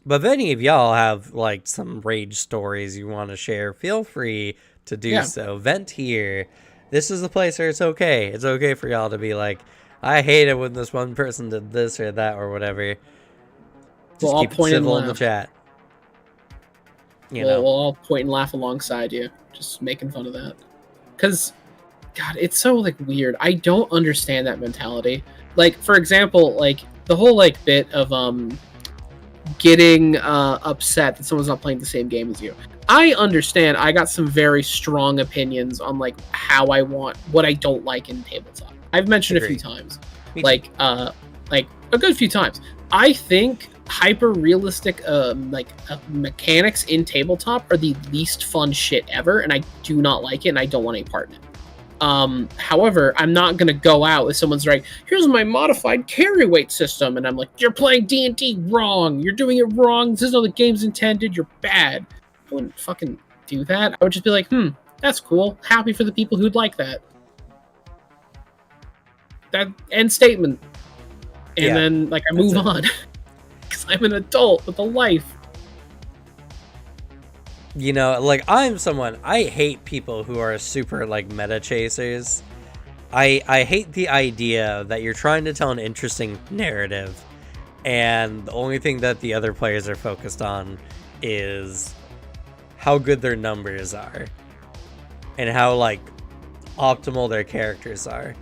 But if any of y'all have like some rage stories you want to share, feel free to do so. Vent here. This is the place where it's okay. It's okay for y'all to be like, I hate it when this one person did this or that or whatever. Just keep it civil in the chat. We'll all point and laugh alongside you, just making fun of that. Because, God, it's so like weird. I don't understand that mentality. Like, for example, like the whole like bit of getting upset that someone's not playing the same game as you. I understand. I got some very strong opinions on like how I want, what I don't like in tabletop. I've mentioned a few times, like a good few times. I think hyper realistic mechanics in tabletop are the least fun shit ever, and I do not like it, and I don't want any part in it. However, I'm not gonna go out if someone's like, here's my modified carry weight system, and I'm like, you're playing D&D wrong, you're doing it wrong, this is how the game's intended, you're bad. I wouldn't fucking do that. I would just be like, that's cool, happy for the people who'd like that. That end statement. And then like I move on. Because I'm an adult with a life. You know, like, I'm someone, I hate people who are super, like, meta chasers. I hate the idea that you're trying to tell an interesting narrative, and the only thing that the other players are focused on is how good their numbers are, and how, like, optimal their characters are.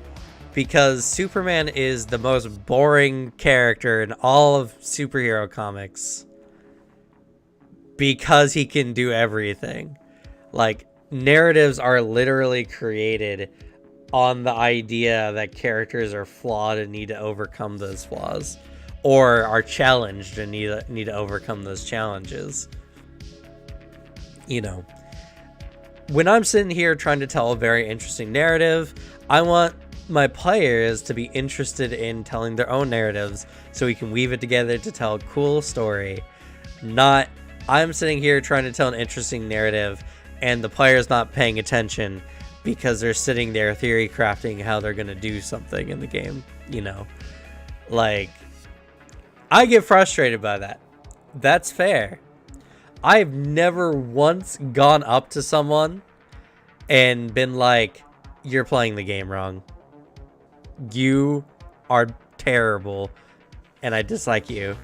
Because Superman is the most boring character in all of superhero comics. Because he can do everything. Like, narratives are literally created on the idea that characters are flawed and need to overcome those flaws, or are challenged and need to overcome those challenges. You know, when I'm sitting here trying to tell a very interesting narrative, I want my players to be interested in telling their own narratives so we can weave it together to tell a cool story. Not, I'm sitting here trying to tell an interesting narrative and the player's not paying attention because they're sitting there theory crafting how they're going to do something in the game, you know? Like, I get frustrated by that. That's fair. I've never once gone up to someone and been like, you're playing the game wrong. You are terrible and I dislike you.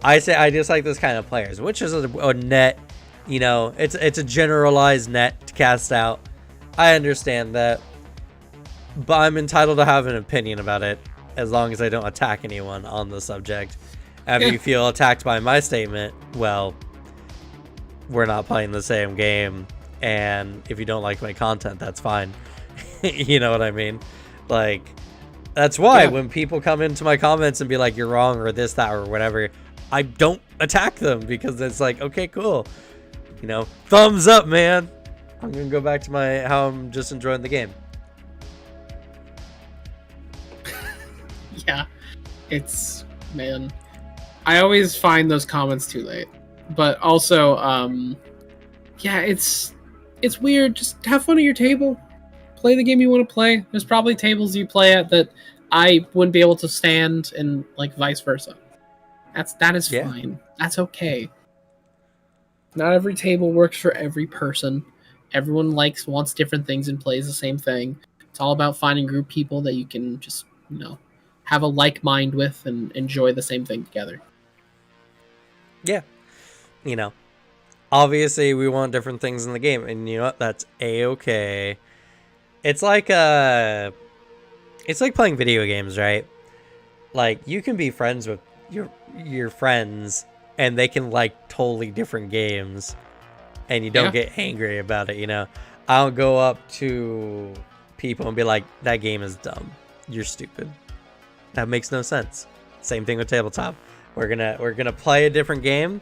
I say I dislike this kind of players, which is a net, you know, it's a generalized net to cast out. I understand that. but I'm entitled to have an opinion about it as long as I don't attack anyone on the subject. And if you feel attacked by my statement, well, we're not playing the same game. And if you don't like my content, that's fine. You know what I mean? Like, that's why when people come into my comments and be like, you're wrong or this, that, or whatever, I don't attack them because it's like, okay, cool. You know, thumbs up, man. I'm going to go back to how I'm just enjoying the game. Yeah, man, I always find those comments too late. But also, yeah, it's weird. Just have fun at your table. Play the game you want to play. There's probably tables you play at that I wouldn't be able to stand, and like vice versa. That is fine. That's okay. Not every table works for every person. Everyone wants different things and plays the same thing. It's all about finding group people that you can just, have a like mind with and enjoy the same thing together. Yeah. Obviously we want different things in the game, and you know what? That's a-okay. It's like playing video games, right? Like, you can be friends with your friends and they can like totally different games and you don't get angry about it, I don't go up to people and be like, that game is dumb. You're stupid. That makes no sense. Same thing with tabletop. We're gonna play a different game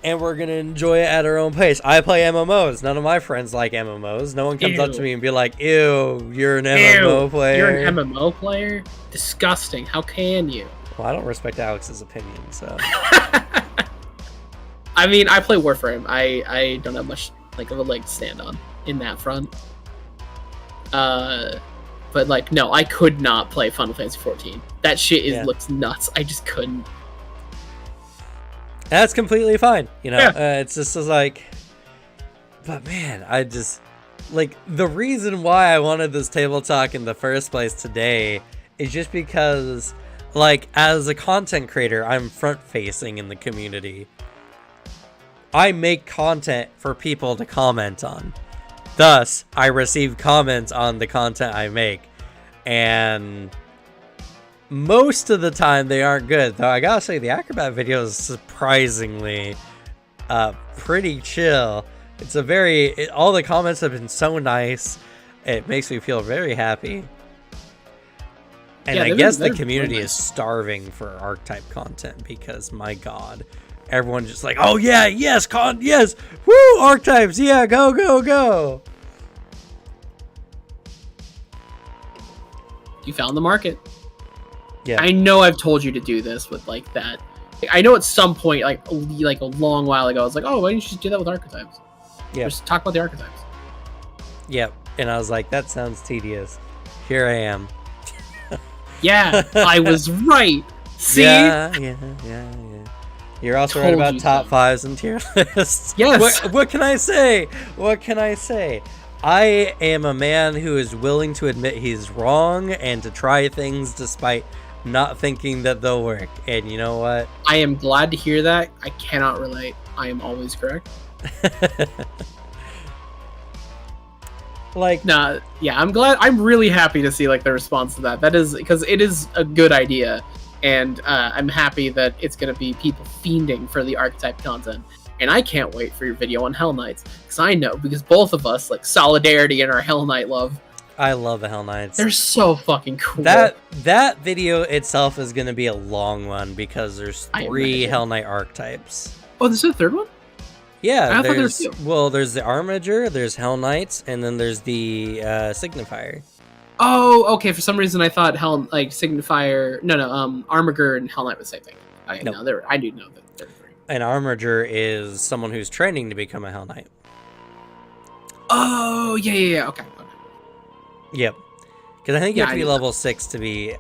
and we're gonna enjoy it at our own pace. I play MMOs. None of my friends like MMOs. No one comes up to me and be like, ew, you're an MMO player. You're an MMO player? Disgusting. How can you? Well, I don't respect Alex's opinion, so. I mean, I play Warframe. I don't have much of a leg to stand on in that front. But no, I could not play Final Fantasy 14. That shit looks nuts. I just couldn't. That's completely fine. It's just like, but man, I just the reason why I wanted this table talk in the first place today is just because, as a content creator, I'm front facing in the community. I make content for people to comment on. Thus, I receive comments on the content I make. And most of the time, they aren't good. Though I gotta say, the Acrobat video is surprisingly pretty chill. It's all the comments have been so nice. It makes me feel very happy. And I guess the community is starving for archetype content because, my god, everyone's just like, oh yeah, yes, yes, woo, archetypes, yeah, go, go, go. You found the market. Yeah. I know I've told you to do this with that. I know at some point, a long while ago, I was like, oh, why don't you just do that with archetypes? Yeah. Just talk about the archetypes. Yep. And I was like, that sounds tedious. Here I am. Yeah, I was right. See? Yeah. You're also right about top fives and tier lists. Yes. What can I say? I am a man who is willing to admit he's wrong and to try things despite not thinking that they'll work. And you know what? I am glad to hear that. I cannot relate. I am always correct. I'm glad. I'm really happy to see the response to that. That is because it is a good idea, and I'm happy that it's going to be people fiending for the archetype content. And I can't wait for your video on Hell Knights, because both of us solidarity in our Hell Knight love. I love the Hell Knights. They're so fucking cool. That video itself is going to be a long one because there's 3 Hell Knight archetypes. Oh, this is the third one? Yeah, there's the Armiger, there's Hell Knights, and then there's the Signifier. Oh, okay. For some reason, I thought Signifier. No, Armiger and Hell Knight was the same thing. I do know that they're 3. An Armiger is someone who's training to become a Hell Knight. Oh, yeah. Okay. Yep. Because I think you have to be level 6 to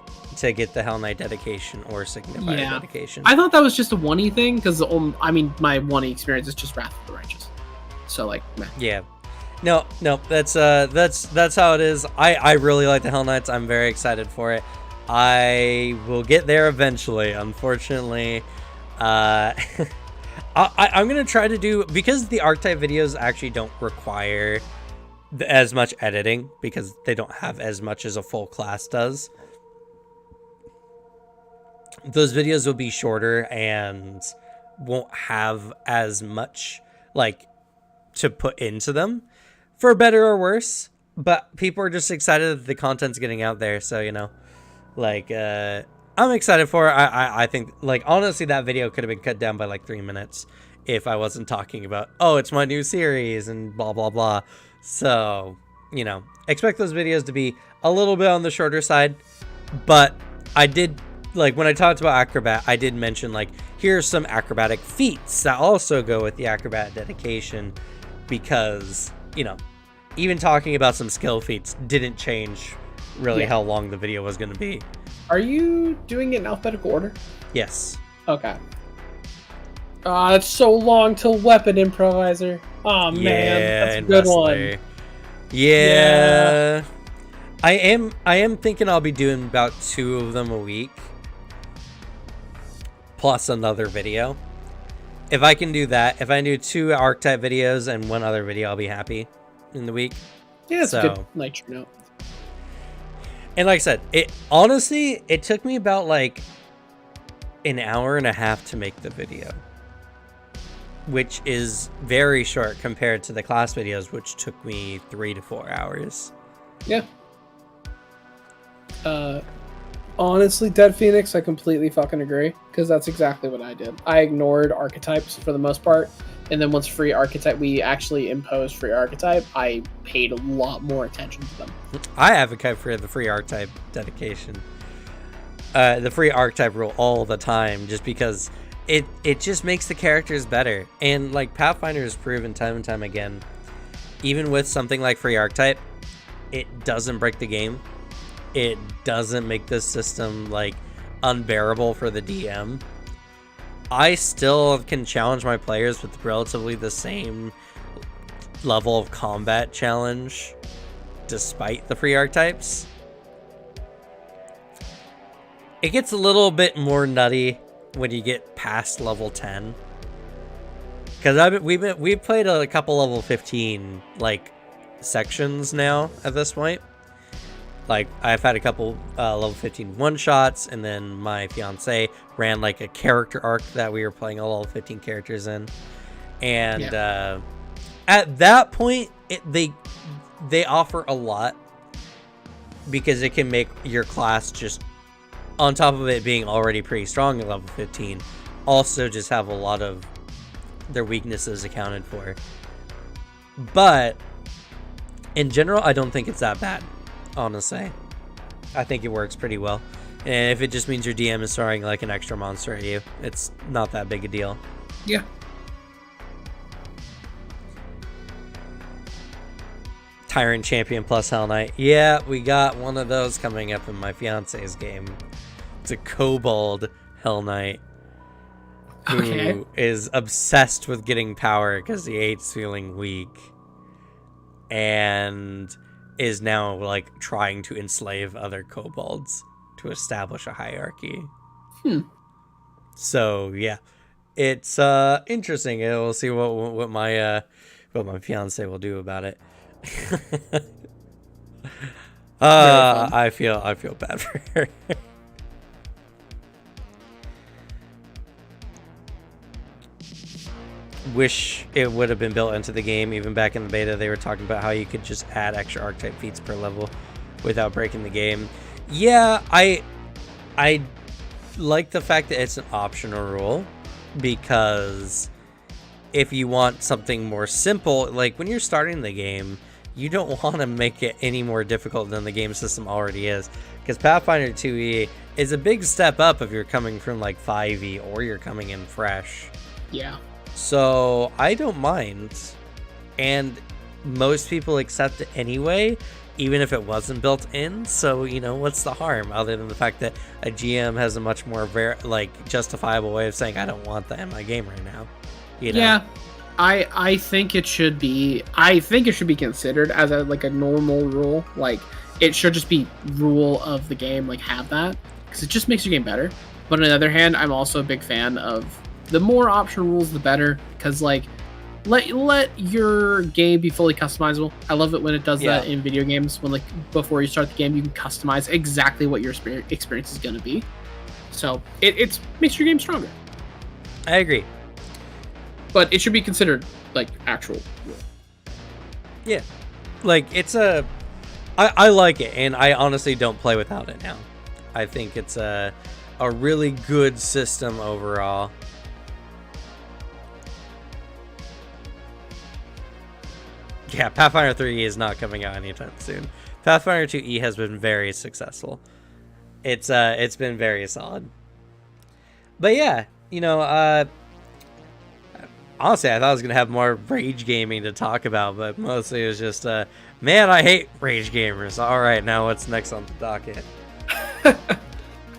get the Hell Knight dedication or Signifier dedication. I thought that was just a 1E thing, because, my 1E experience is just Wrath of the Righteous. So, meh. Yeah. No, that's how it is. I really like the Hell Knights. I'm very excited for it. I will get there eventually. Unfortunately, I'm gonna try to do, because the archetype videos actually don't require as much editing because they don't have as much as a full class does. Those videos will be shorter and won't have as much like to put into them, for better or worse. But people are just excited that the content's getting out there. So, you know, like, I'm excited for it. I think, like, honestly, that video could have been cut down by like 3 minutes if I wasn't talking about, oh, it's my new series and blah, blah, blah. So, you know, expect those videos to be a little bit on the shorter side. But I did, like, when I talked about Acrobat, I did mention, like, here's some acrobatic feats that also go with the Acrobat dedication, because, you know, even talking about some skill feats didn't change really how long the video was going to be. Are you doing it in alphabetical order? Yes. Okay. It's so long till weapon improviser. Oh man, that's a good one. Yeah. I am thinking I'll be doing about 2 of them a week, plus another video. If I can do that, if I do 2 archetype videos and 1 other video, I'll be happy in the week. Yeah, that's a good nitro note. And like I said, it honestly, it took me about like an hour and a half to make the video, which is very short compared to the class videos, which took me 3 to 4 hours. Yeah. Honestly, Dead Phoenix, I completely fucking agree, because that's exactly what I did. I ignored archetypes for the most part, and then once free archetype, we actually imposed free archetype, I paid a lot more attention to them. I advocate for the free archetype dedication. The free archetype rule all the time, just because it just makes the characters better. And like Pathfinder has proven time and time again, even with something like free archetype, it doesn't break the game. It doesn't make this system like unbearable for the DM. I still can challenge my players with relatively the same level of combat challenge despite the free archetypes. It gets a little bit more nutty when you get past level 10, because we've played a couple level 15 like sections now at this point. Like, I've had a couple level 15 one-shots, and then my fiance ran, like, a character arc that we were playing all level 15 characters in. And at that point, they offer a lot, because it can make your class just, on top of it being already pretty strong at level 15, also just have a lot of their weaknesses accounted for. But, in general, I don't think it's that bad. Honestly, I think it works pretty well, and if it just means your DM is throwing like an extra monster at you, it's not that big a deal. Yeah. Tyrant Champion plus Hell Knight. Yeah, we got one of those coming up in my fiance's game. It's a Kobold Hell Knight who is obsessed with getting power because he hates feeling weak, and is now like trying to enslave other kobolds to establish a hierarchy. So yeah, it's interesting. We'll see what my fiance will do about it. I feel bad for her. Wish it would have been built into the game. Even back in the beta, they were talking about how you could just add extra archetype feats per level without breaking the game. Yeah, I like the fact that it's an optional rule, because if you want something more simple, like when you're starting the game, you don't want to make it any more difficult than the game system already is, because Pathfinder 2e is a big step up if you're coming from like 5e or you're coming in fresh. Yeah. So I don't mind, and most people accept it anyway, even if it wasn't built in. So, you know, what's the harm other than the fact that a GM has a much more justifiable way of saying, I don't want that in my game right now. You know? Yeah, I think it should be. I think it should be considered as a normal rule. Like, it should just be rule of the game. Like, have that, because it just makes your game better. But on the other hand, I'm also a big fan of the more optional rules, the better, because like let your game be fully customizable. I love it when it does that in video games. When like before you start the game, you can customize exactly what your experience is going to be. So it makes your game stronger. I agree. But it should be considered like actual rule. Yeah, like it's I like it, and I honestly don't play without it now. I think it's a really good system overall. Yeah, Pathfinder 3E is not coming out anytime soon. Pathfinder 2E has been very successful. It's been very solid. But yeah, you know, honestly, I thought I was gonna have more rage gaming to talk about, but mostly it was just, man, I hate rage gamers. All right, now what's next on the docket?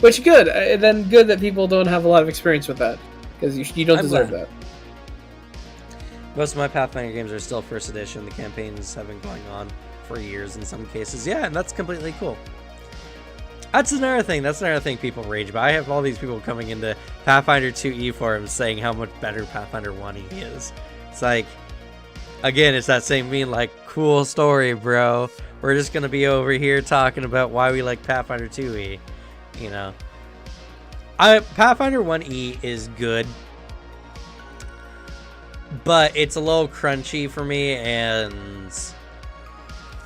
Which good, and then good that people don't have a lot of experience with that, because you don't deserve that. Most of my Pathfinder games are still first edition. The campaigns have been going on for years in some cases. Yeah, and that's completely cool. That's another thing people rage about. I have all these people coming into Pathfinder 2E forums saying how much better Pathfinder 1E is. It's like, again, it's that same meme, like, cool story, bro. We're just going to be over here talking about why we like Pathfinder 2E. You know. Pathfinder 1E is good, but it's a little crunchy for me, and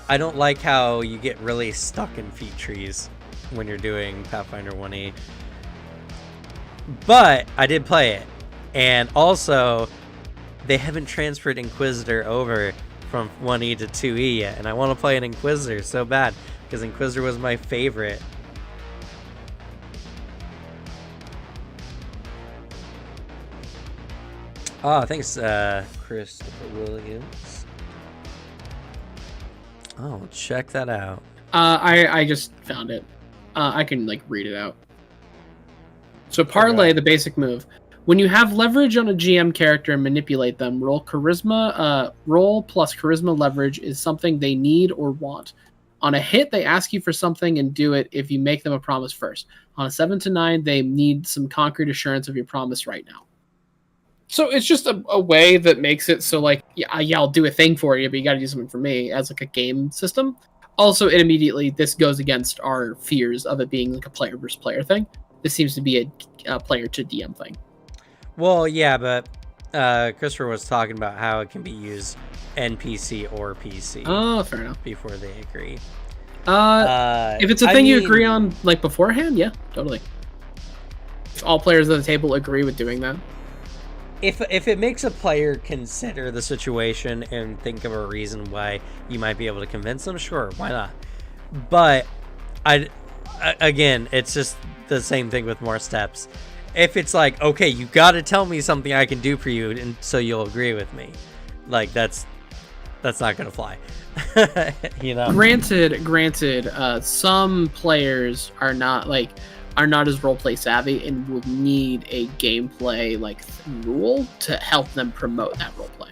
I don't like how you get really stuck in feat trees when you're doing Pathfinder 1E. But I did play it, and also they haven't transferred Inquisitor over from 1E to 2E yet, and I want to play an Inquisitor so bad because Inquisitor was my favorite. Oh, thanks, Christopher Williams. Oh, check that out. I just found it. I can like read it out. So parlay, the basic move. When you have leverage on a GM character and manipulate them, roll charisma. Roll plus charisma leverage is something they need or want. On a hit, they ask you for something and do it if you make them a promise first. On a 7 to 9, they need some concrete assurance of your promise right now. So it's just a way that makes it so like, yeah, I'll do a thing for you, but you got to do something for me as like a game system. Also, this goes against our fears of it being like a player versus player thing. This seems to be a player to DM thing. Well, yeah, but Christopher was talking about how it can be used NPC or PC. Oh, fair enough. Before they agree. If it's a thing you agree on like beforehand, yeah, totally. If all players at the table agree with doing that. If it makes a player consider the situation and think of a reason why you might be able to convince them, sure, why not? But again, it's just the same thing with more steps. If it's like, okay, you got to tell me something I can do for you, and so you'll agree with me, like that's not gonna fly. You know. Granted, some players are not as roleplay savvy and would need a gameplay like rule to help them promote that roleplay.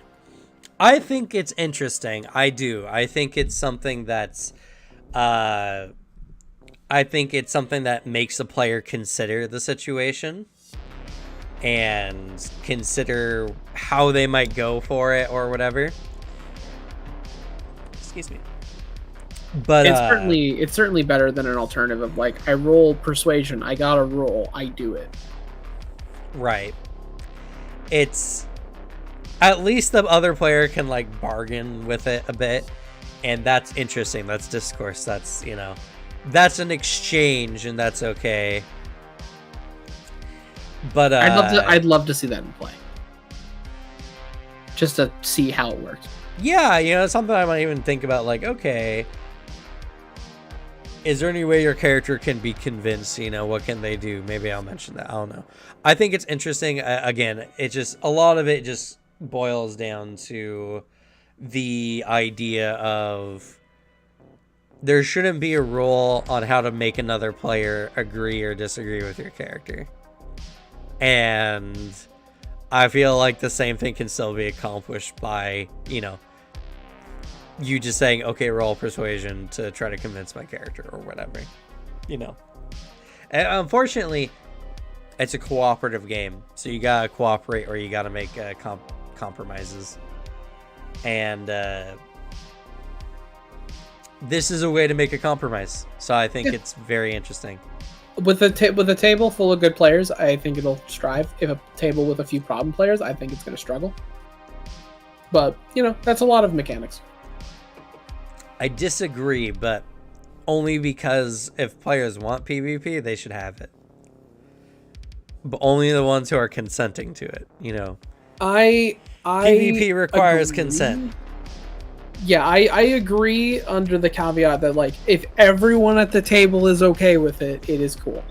I think it's interesting. I do. I think it's something that's that makes the player consider the situation and consider how they might go for it or whatever. Excuse me. But it's certainly better than an alternative of like, I roll persuasion, I got a roll, I do it. Right. It's at least the other player can like bargain with it a bit, and that's interesting. That's discourse. That's, you know, that's an exchange, and that's okay. But I'd love to see that in play, just to see how it works. Yeah, you know, something I might even think about, like, okay, is there any way your character can be convinced? You know, what can they do? Maybe I'll mention that. I don't know. I think it's interesting. Again, it just, a lot of it just boils down to the idea of there shouldn't be a rule on how to make another player agree or disagree with your character. And I feel like the same thing can still be accomplished by, you know, you just saying, okay, roll persuasion to try to convince my character or whatever, you know. And unfortunately, it's a cooperative game, so you gotta cooperate or you gotta make compromises. And this is a way to make a compromise. So I think it's very interesting. With a table full of good players, I think it'll strive. If a table with a few problem players, I think it's going to struggle. But, that's a lot of mechanics. I disagree, but only because if players want PvP, they should have it. But only the ones who are consenting to it, I PvP requires agree. consent. Yeah, I agree under the caveat that, like, if everyone at the table is okay with it, it is cool.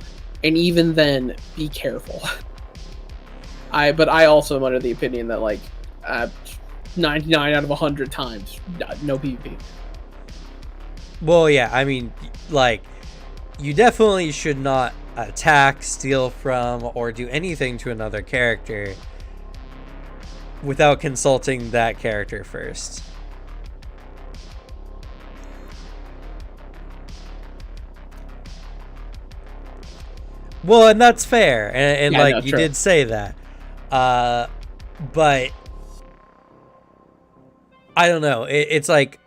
And even then, be careful. But I also am under the opinion that, like, 99 out of 100 times, no PvP. Well, yeah, I mean, like, you definitely should not attack, steal from, or do anything to another character without consulting that character first. Well, and that's fair, and Yeah, like, no, you true. did say that. But I don't know. It's like,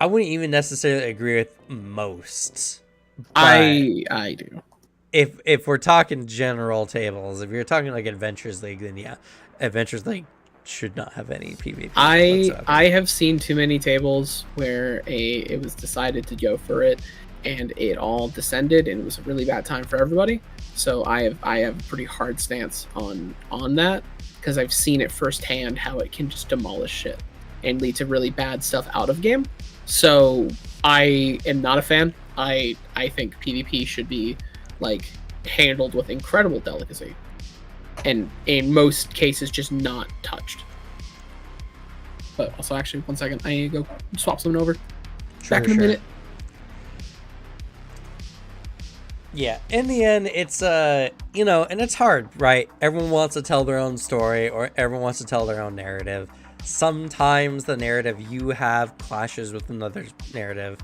I wouldn't even necessarily agree with most. I do. If we're talking general tables, if you're talking like Adventures League, then yeah, Adventures League should not have any PvP. whatsoever. I have seen too many tables where it was decided to go for it, and it all descended, and it was a really bad time for everybody. So I have a pretty hard stance on that, because I've seen it firsthand how it can just demolish shit and lead to really bad stuff out of game. So I am not a fan. I think PvP should be, like, handled with incredible delicacy, and in most cases just not touched. But also, actually, 1 second, I need to go swap something over. Back in a minute. Yeah, in the end, it's and it's hard, right? Everyone wants to tell their own story, or everyone wants to tell their own narrative. Sometimes the narrative you have clashes with another narrative,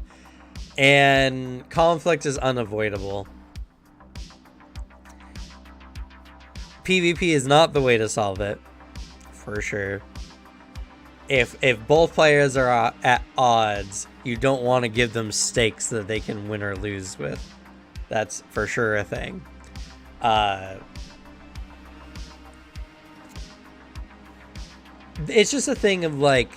and conflict is unavoidable. PvP is not the way to solve it, for sure. If both players are at odds, you don't want to give them stakes that they can win or lose with. That's for sure a thing. It's just a thing of, like,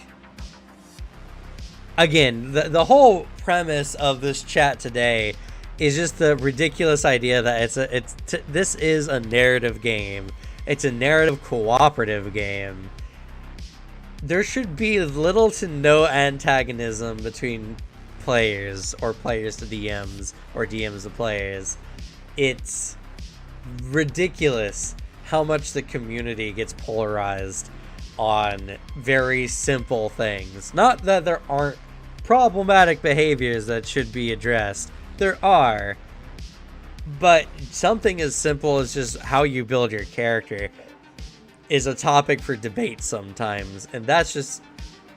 again, the whole premise of this chat today is just the ridiculous idea that this is a narrative game. It's a narrative cooperative game. There should be little to no antagonism between players, or players to DMs, or DMs to players. It's ridiculous how much the community gets polarized on very simple things. Not that there aren't problematic behaviors that should be addressed. There are. But something as simple as just how you build your character is a topic for debate sometimes, and that's just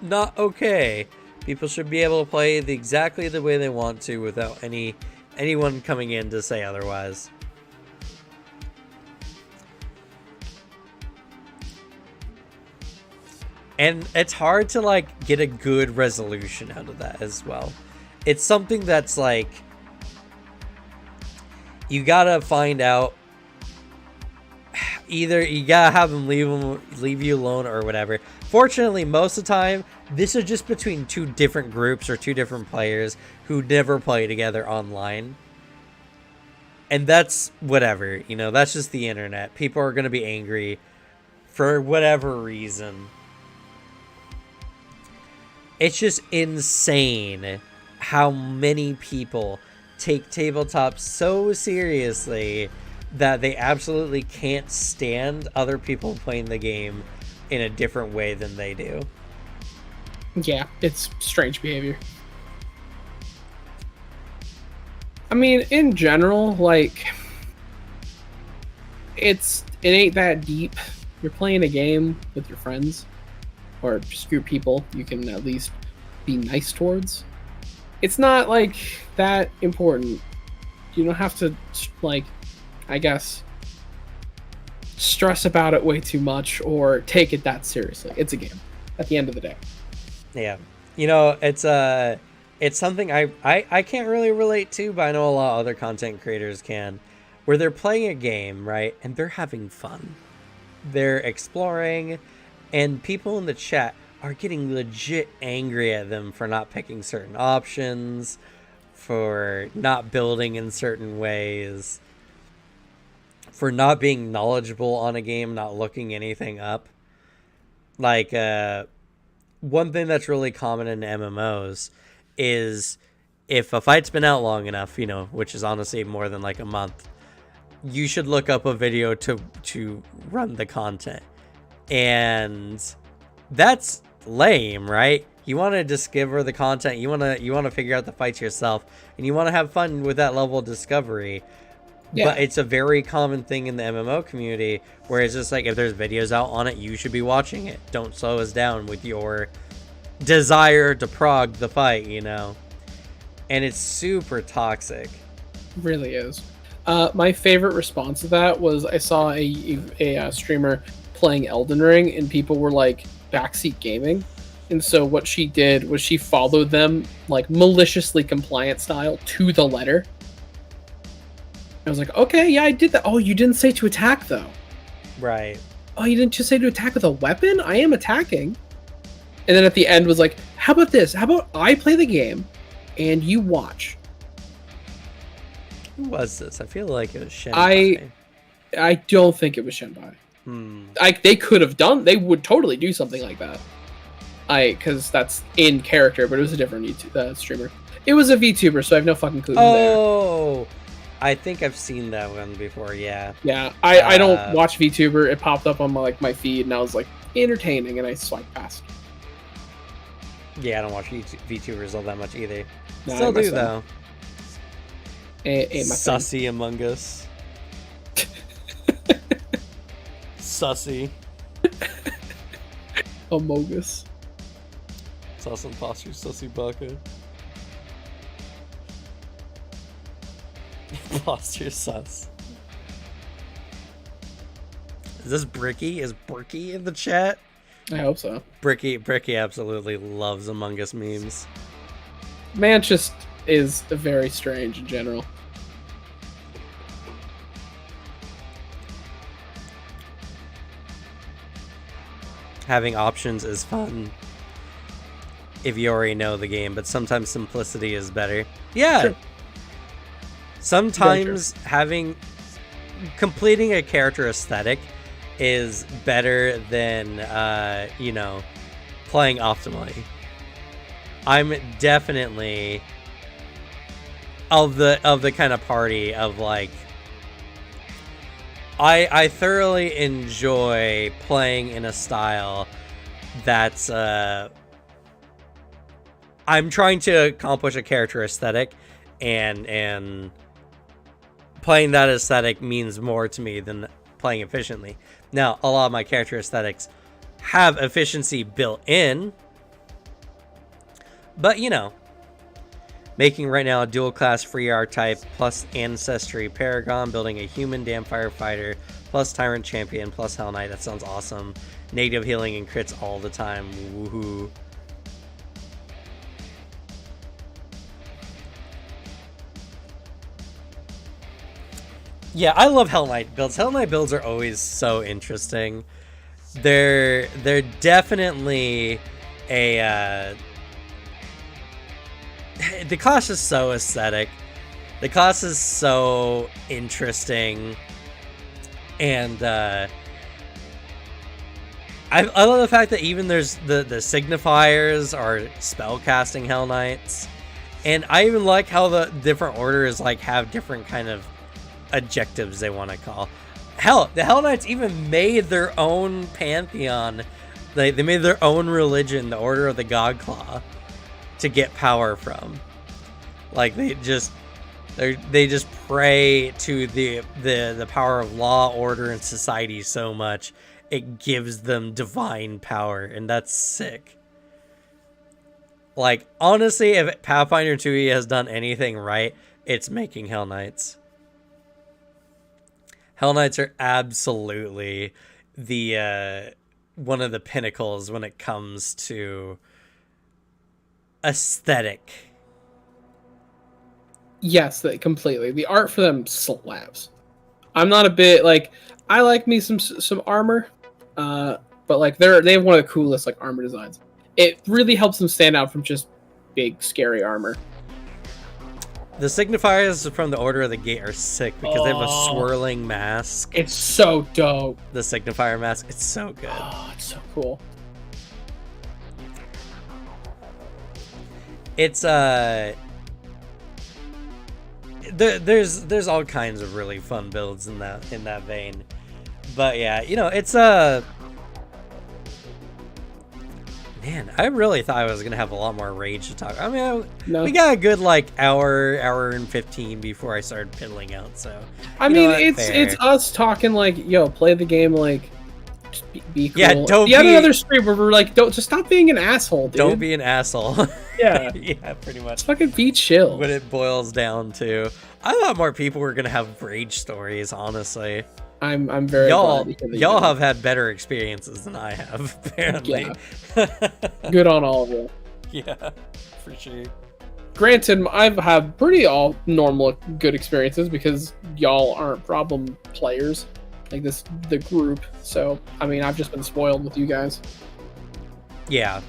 not okay. People should be able to play exactly the way they want to without anyone coming in to say otherwise. And it's hard to, like, get a good resolution out of that as well. It's something that's like, you gotta find out, either you gotta have them leave you alone or whatever. Fortunately, most of the time, this is just between two different groups or two different players who never play together online. And that's whatever, that's just the internet. People are gonna be angry for whatever reason. It's just insane how many people take tabletop so seriously that they absolutely can't stand other people playing the game in a different way than they do. Yeah, it's strange behavior. I mean, in general, like, it ain't that deep. You're playing a game with your friends, or just your people you can at least be nice towards. It's not, like, that important. You don't have to, like, I guess, stress about it way too much or take it that seriously. It's a game at the end of the day. Yeah. It's something I can't really relate to, but I know a lot of other content creators can, where they're playing a game, right? And they're having fun. They're exploring, and people in the chat are getting legit angry at them for not picking certain options, for not building in certain ways, for not being knowledgeable on a game, not looking anything up. Like, one thing that's really common in MMOs is if a fight's been out long enough, which is honestly more than like a month, you should look up a video to run the content. And that's lame, right? You want to discover the content, you want to figure out the fights yourself, and you want to have fun with that level of discovery. Yeah. But it's a very common thing in the MMO community where it's just like, if there's videos out on it, you should be watching it. Don't slow us down with your desire to prog the fight, And it's super toxic. It really is. My favorite response to that was I saw a streamer playing Elden Ring, and people were like, backseat gaming. And so what she did was she followed them like maliciously compliant style to the letter. I was like, okay, yeah, I did that. Oh, you didn't say to attack, though. Right. Oh, you didn't just say to attack with a weapon? I am attacking. And then at the end was like, how about this? How about I play the game and you watch? Who was this? I feel like it was Shenbai. I don't think it was Shenbai. They could have done... They would totally do something like that. Because that's in character, but it was a different YouTube, streamer. It was a VTuber, so I have no fucking clue. Oh! I think I've seen that one before, yeah. Yeah, I don't watch VTuber. It popped up on my feed, and I was like, entertaining, and I swiped past. Yeah, I don't watch VTubers all that much either. No, Still do, though. Sussy Among Us. Sussy. Amogus. Sus Imposter, Sussy Baka. Imposter sus. Is this Bricky? Is Bricky in the chat? I hope so. Bricky absolutely loves Among Us memes. Man just is very strange in general. Having options is fun if you already know the game, but sometimes simplicity is better. Yeah. Sure. Sometimes completing a character aesthetic is better than playing optimally. I'm definitely of the kind of party of like I thoroughly enjoy playing in a style that's I'm trying to accomplish a character aesthetic, and playing that aesthetic means more to me than playing efficiently. Now, a lot of my character aesthetics have efficiency built in, but making right now a dual class free archetype plus ancestry paragon, building a human damn firefighter plus tyrant champion plus hell knight. That sounds awesome. Negative healing and crits all the time. Woohoo. Yeah, I love Hell Knight builds. Hell Knight builds are always so interesting. They're definitely a the class is so aesthetic. The class is so interesting, and I love the fact that even there's the signifiers are spellcasting Hell Knights, and I even like how the different orders like have different kind of objectives they want to call. Hell, the Hell Knights even made their own pantheon. They made their own religion, the Order of the God Claw, to get power from. Like they just pray to the power of law, order, and society so much it gives them divine power, and that's sick. Like honestly, if Pathfinder 2e has done anything right, it's making Hell Knights. Hell Knights are absolutely the one of the pinnacles when it comes to aesthetic. Yes, completely. The art for them slaps. I'm not a bit like I like me some armor, but like they have one of the coolest like armor designs. It really helps them stand out from just big scary armor. The signifiers from the Order of the Gate are sick because they have a swirling mask. It's so dope. The signifier mask, it's so good. Oh, it's so cool. It's there's all kinds of really fun builds in that vein. But yeah, you know, it's man, I really thought I was gonna have a lot more rage to talk. I mean, we got a good like hour and 15 before I started piddling out. So I mean, it's us talking like, yo, play the game, like, just be cool. Yeah, don't be another stream where we're like, don't just stop being an asshole, dude. Don't be an asshole. Yeah, yeah, pretty much. Just fucking be chill. What it boils down to, I thought more people were gonna have rage stories. Honestly, I'm very glad y'all have had better experiences than I have, apparently. Yeah. Good on all of you. Yeah, for sure. Granted, I've had pretty all normal good experiences because y'all aren't problem players like the group. So I mean, I've just been spoiled with you guys. Yeah.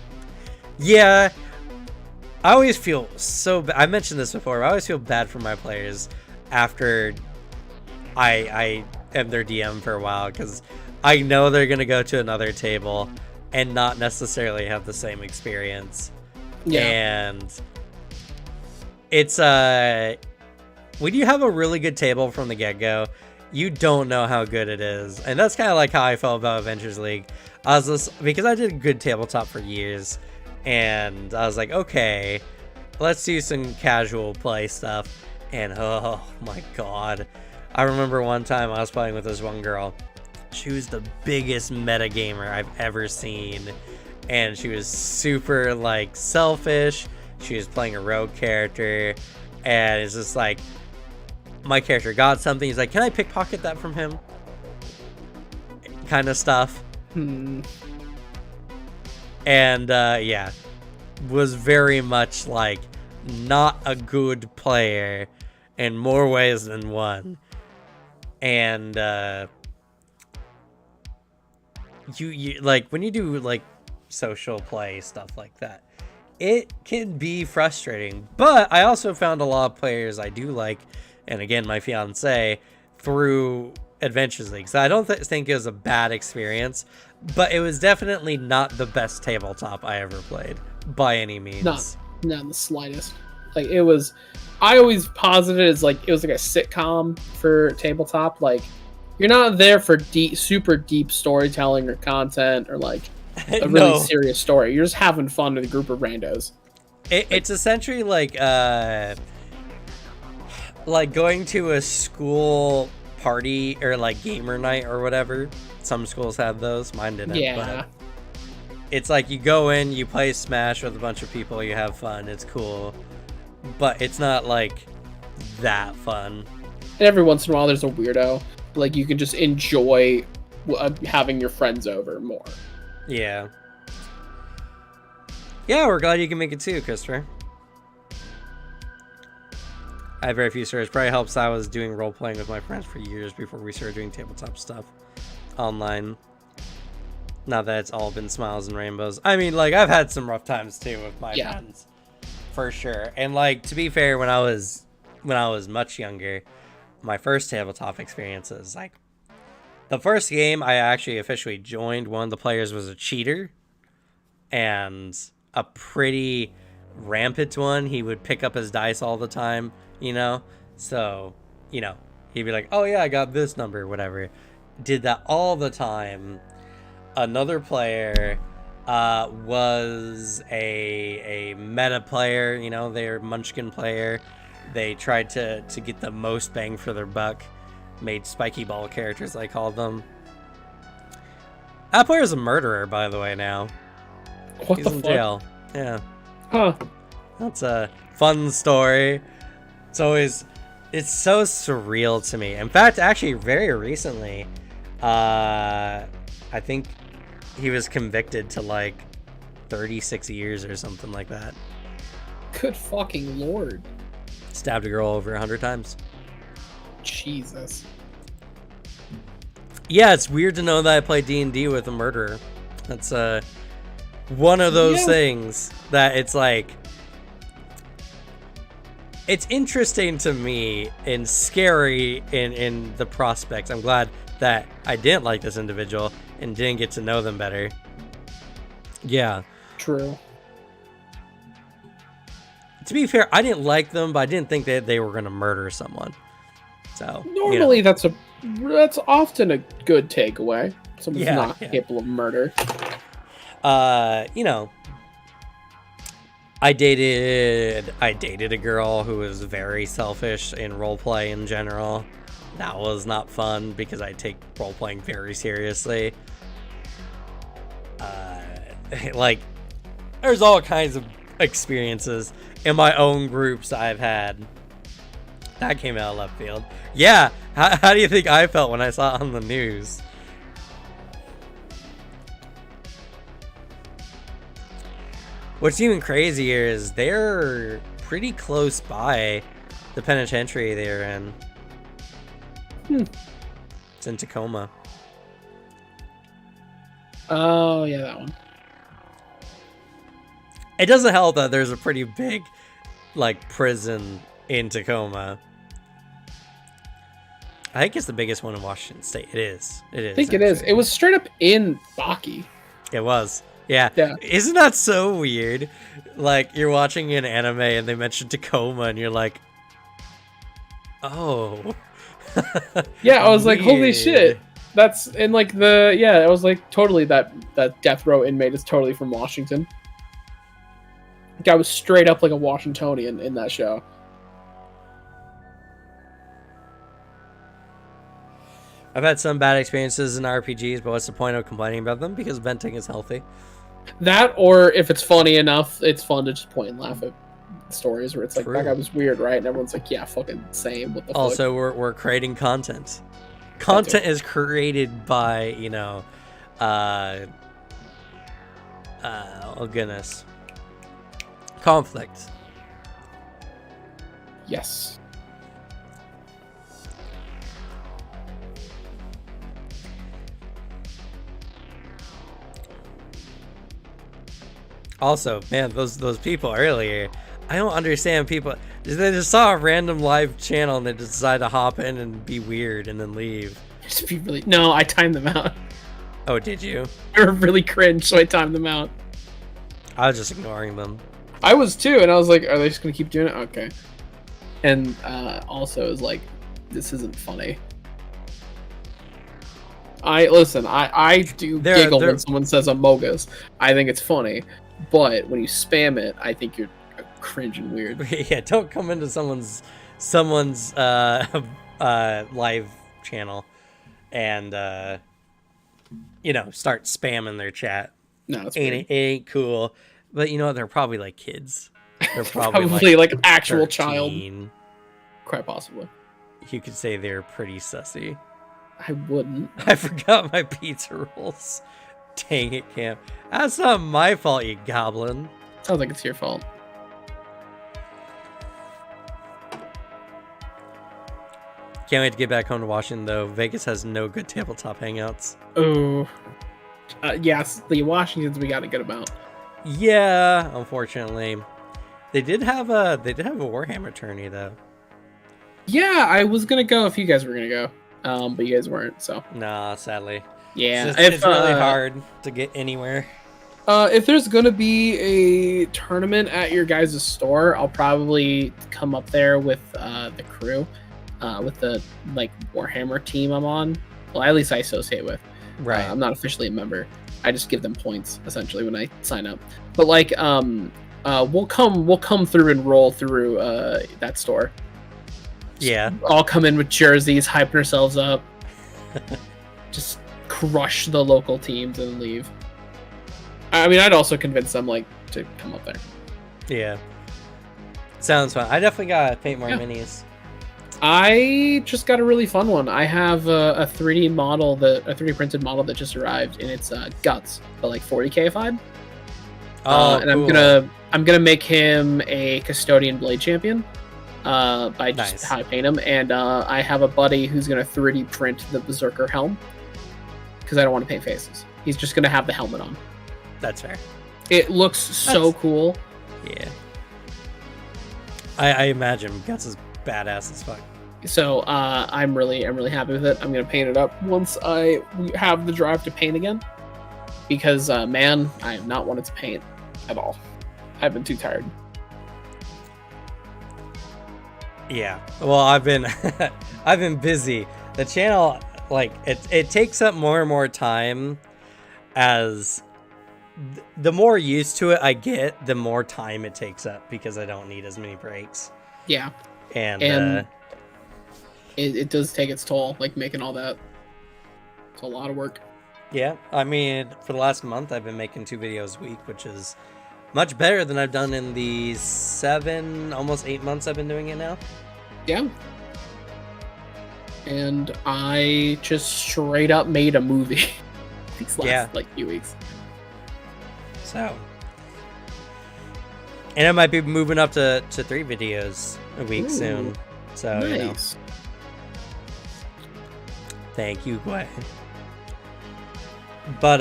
I always feel so I mentioned this before, but I always feel bad for my players after I am their DM for a while, because I know they're gonna go to another table and not necessarily have the same experience. Yeah. And it's when you have a really good table from the get-go, you don't know how good it is. And that's kind of like how I felt about Adventures League. Because I did good tabletop for years, and I was like, okay, let's do some casual play stuff. And oh my god, I remember one time I was playing with this one girl. She was the biggest metagamer I've ever seen, and she was super like selfish. She was playing a rogue character, and it's just like, my character got something, he's like, can I pickpocket that from him? Kind of stuff. And yeah, was very much like not a good player in more ways than one. And you like, when you do like social play stuff like that, it can be frustrating. But I also found a lot of players I do like, and again, my fiance, through Adventures League. So I don't think it was a bad experience, but it was definitely not the best tabletop I ever played by any means. Not in the slightest. Like, it was, I always posit it as like it was like a sitcom for tabletop. Like, you're not there for super deep storytelling or content or like a really serious story. You're just having fun with a group of randos. It's essentially like going to a school party or like gamer night or whatever. Some schools have those, mine didn't. Yeah. But it's like you go in, you play Smash with a bunch of people, you have fun, it's cool, but it's not like that fun. And every once in a while there's a weirdo, like you can just enjoy having your friends over more. Yeah, we're glad you can make it too, Christopher. I have very few stories. Probably helps I was doing role-playing with my friends for years before we started doing tabletop stuff online. Not that it's all been smiles and rainbows. I mean, like, I've had some rough times too with my friends, for sure. And like, to be fair, when I was much younger, my first tabletop experiences, like, the first game I actually officially joined, one of the players was a cheater, and a pretty rampant one. He would pick up his dice all the time, you know? So, you know, he'd be like, oh yeah, I got this number, whatever. Did that all the time. Another player was a meta player, you know, they're Munchkin player. They tried to get the most bang for their buck. Made spiky ball characters, I called them. That player's a murderer, by the way, now. He's in jail. Yeah. Huh. That's a fun story. It's It's so surreal to me. In fact, actually, very recently, I think he was convicted to like 36 years or something like that. Good fucking lord. Stabbed a girl over 100 times. Jesus. Yeah, it's weird to know that I play D&D with a murderer. That's one of those things that it's like, it's interesting to me and scary in the prospects. I'm glad that I didn't like this individual and didn't get to know them better. Yeah. True. To be fair, I didn't like them, but I didn't think that they were going to murder someone. So normally, that's often a good takeaway. Someone's not capable of murder. You know, I dated a girl who was very selfish in roleplay in general. That was not fun because I take roleplaying very seriously. Like, there's all kinds of experiences in my own groups I've had. That came out of left field. Yeah, how do you think I felt when I saw it on the news? What's even crazier is they're pretty close by the penitentiary they're in. It's in Tacoma. Oh, yeah, that one. It doesn't help that there's a pretty big, like, prison in Tacoma. I think it's the biggest one in Washington State. It is. I think it is. It was straight up in Baki. It was. Yeah. Isn't that so weird? Like, you're watching an anime and they mention Tacoma and you're like, oh. Yeah, I was like, holy shit. That's in like I was like, totally that death row inmate is totally from Washington. Guy was straight up like a Washingtonian in that show. I've had some bad experiences in RPGs, but what's the point of complaining about them? Because venting is healthy. That, or if it's funny enough, it's fun to just point and laugh at stories where it's like, True. that guy was weird, right? And everyone's like, yeah, fucking same. What the fuck? Also, we're creating content. Content is created by, you know, oh goodness. Conflict. Yes. Also, man, those people earlier, I don't understand people. They just saw a random live channel and they decide to hop in and be weird and then leave. Just be really... No, I timed them out. Oh, did you? They were really cringe, so I timed them out. I was just ignoring them. I was too, and I was like, are they just gonna keep doing it? Okay. And also, it was like, this isn't funny. I do giggle when someone says Amogus. I think it's funny, but when you spam it, I think you're cringe and weird. Yeah, don't come into someone's live channel and you know, start spamming their chat. No, it's it ain't cool. But you know what? They're probably like kids. They're probably like actual 13. child. Quite possibly. You could say they're pretty sussy. I wouldn't. I forgot my pizza rolls. Dang it, Cam. That's not my fault, you goblin. Sounds like it's your fault. Can't wait to get back home to Washington, though. Vegas has no good tabletop hangouts. Oh. Yes, the Washingtons we got to get about. Yeah, unfortunately. They did have a Warhammer tourney, though. Yeah, I was going to go if you guys were going to go. But you guys weren't, so. Nah, sadly. Yeah. It's really hard to get anywhere. If there's going to be a tournament at your guys' store, I'll probably come up there with the crew. With the like Warhammer team I'm on. Well, at least I associate with. Right. I'm not officially a member. I just give them points essentially when I sign up. But like we'll come through and roll through that store. Yeah. All come in with jerseys, hyping ourselves up. Just crush the local teams and leave. I mean, I'd also convince them like to come up there. Yeah. Sounds fun. I definitely gotta paint more minis. I just got a really fun one. I have a 3D model a 3D printed model that just arrived, and it's Guts, but like 40K-ified. Oh, and cool. I'm gonna make him a custodian blade champion. By just Nice. how I paint him, and I have a buddy who's gonna 3D print the Berserker helm because I don't want to paint faces. He's just gonna have the helmet on. That's fair. It looks so cool. Yeah. I imagine Guts is badass as fuck. So I'm really happy with it. I'm gonna paint it up once I have the drive to paint again, because man, I have not wanted to paint at all. I've been too tired. Yeah. Well, I've been I've been busy. The channel, like, it takes up more and more time as the more used to it I get, the more time it takes up because I don't need as many breaks. Yeah. And it does take its toll, like making all that. It's a lot of work. yeah, I mean, for the last month I've been making 2 videos a week, which is much better than I've done in the 7, almost 8 months I've been doing it now. Yeah. And I just straight up made a movie these last like few weeks. So, and I might be moving up to 3 videos a week soon. So, nice. you know. Thank you, Gwen. But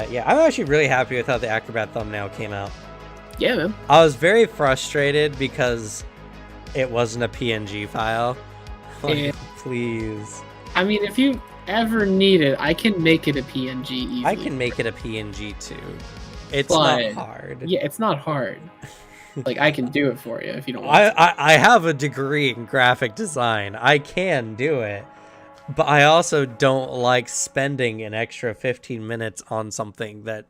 yeah, I'm actually really happy with how the Acrobat thumbnail came out. Yeah, man. I was very frustrated because it wasn't a PNG file. Like, please. I mean, if you ever need it, I can make it a PNG easily. I can make it a PNG too. It's not hard. Yeah, it's not hard. Like, I can do it for you if you don't want to. I have a degree in graphic design. I can do it. But I also don't like spending an extra 15 minutes on something that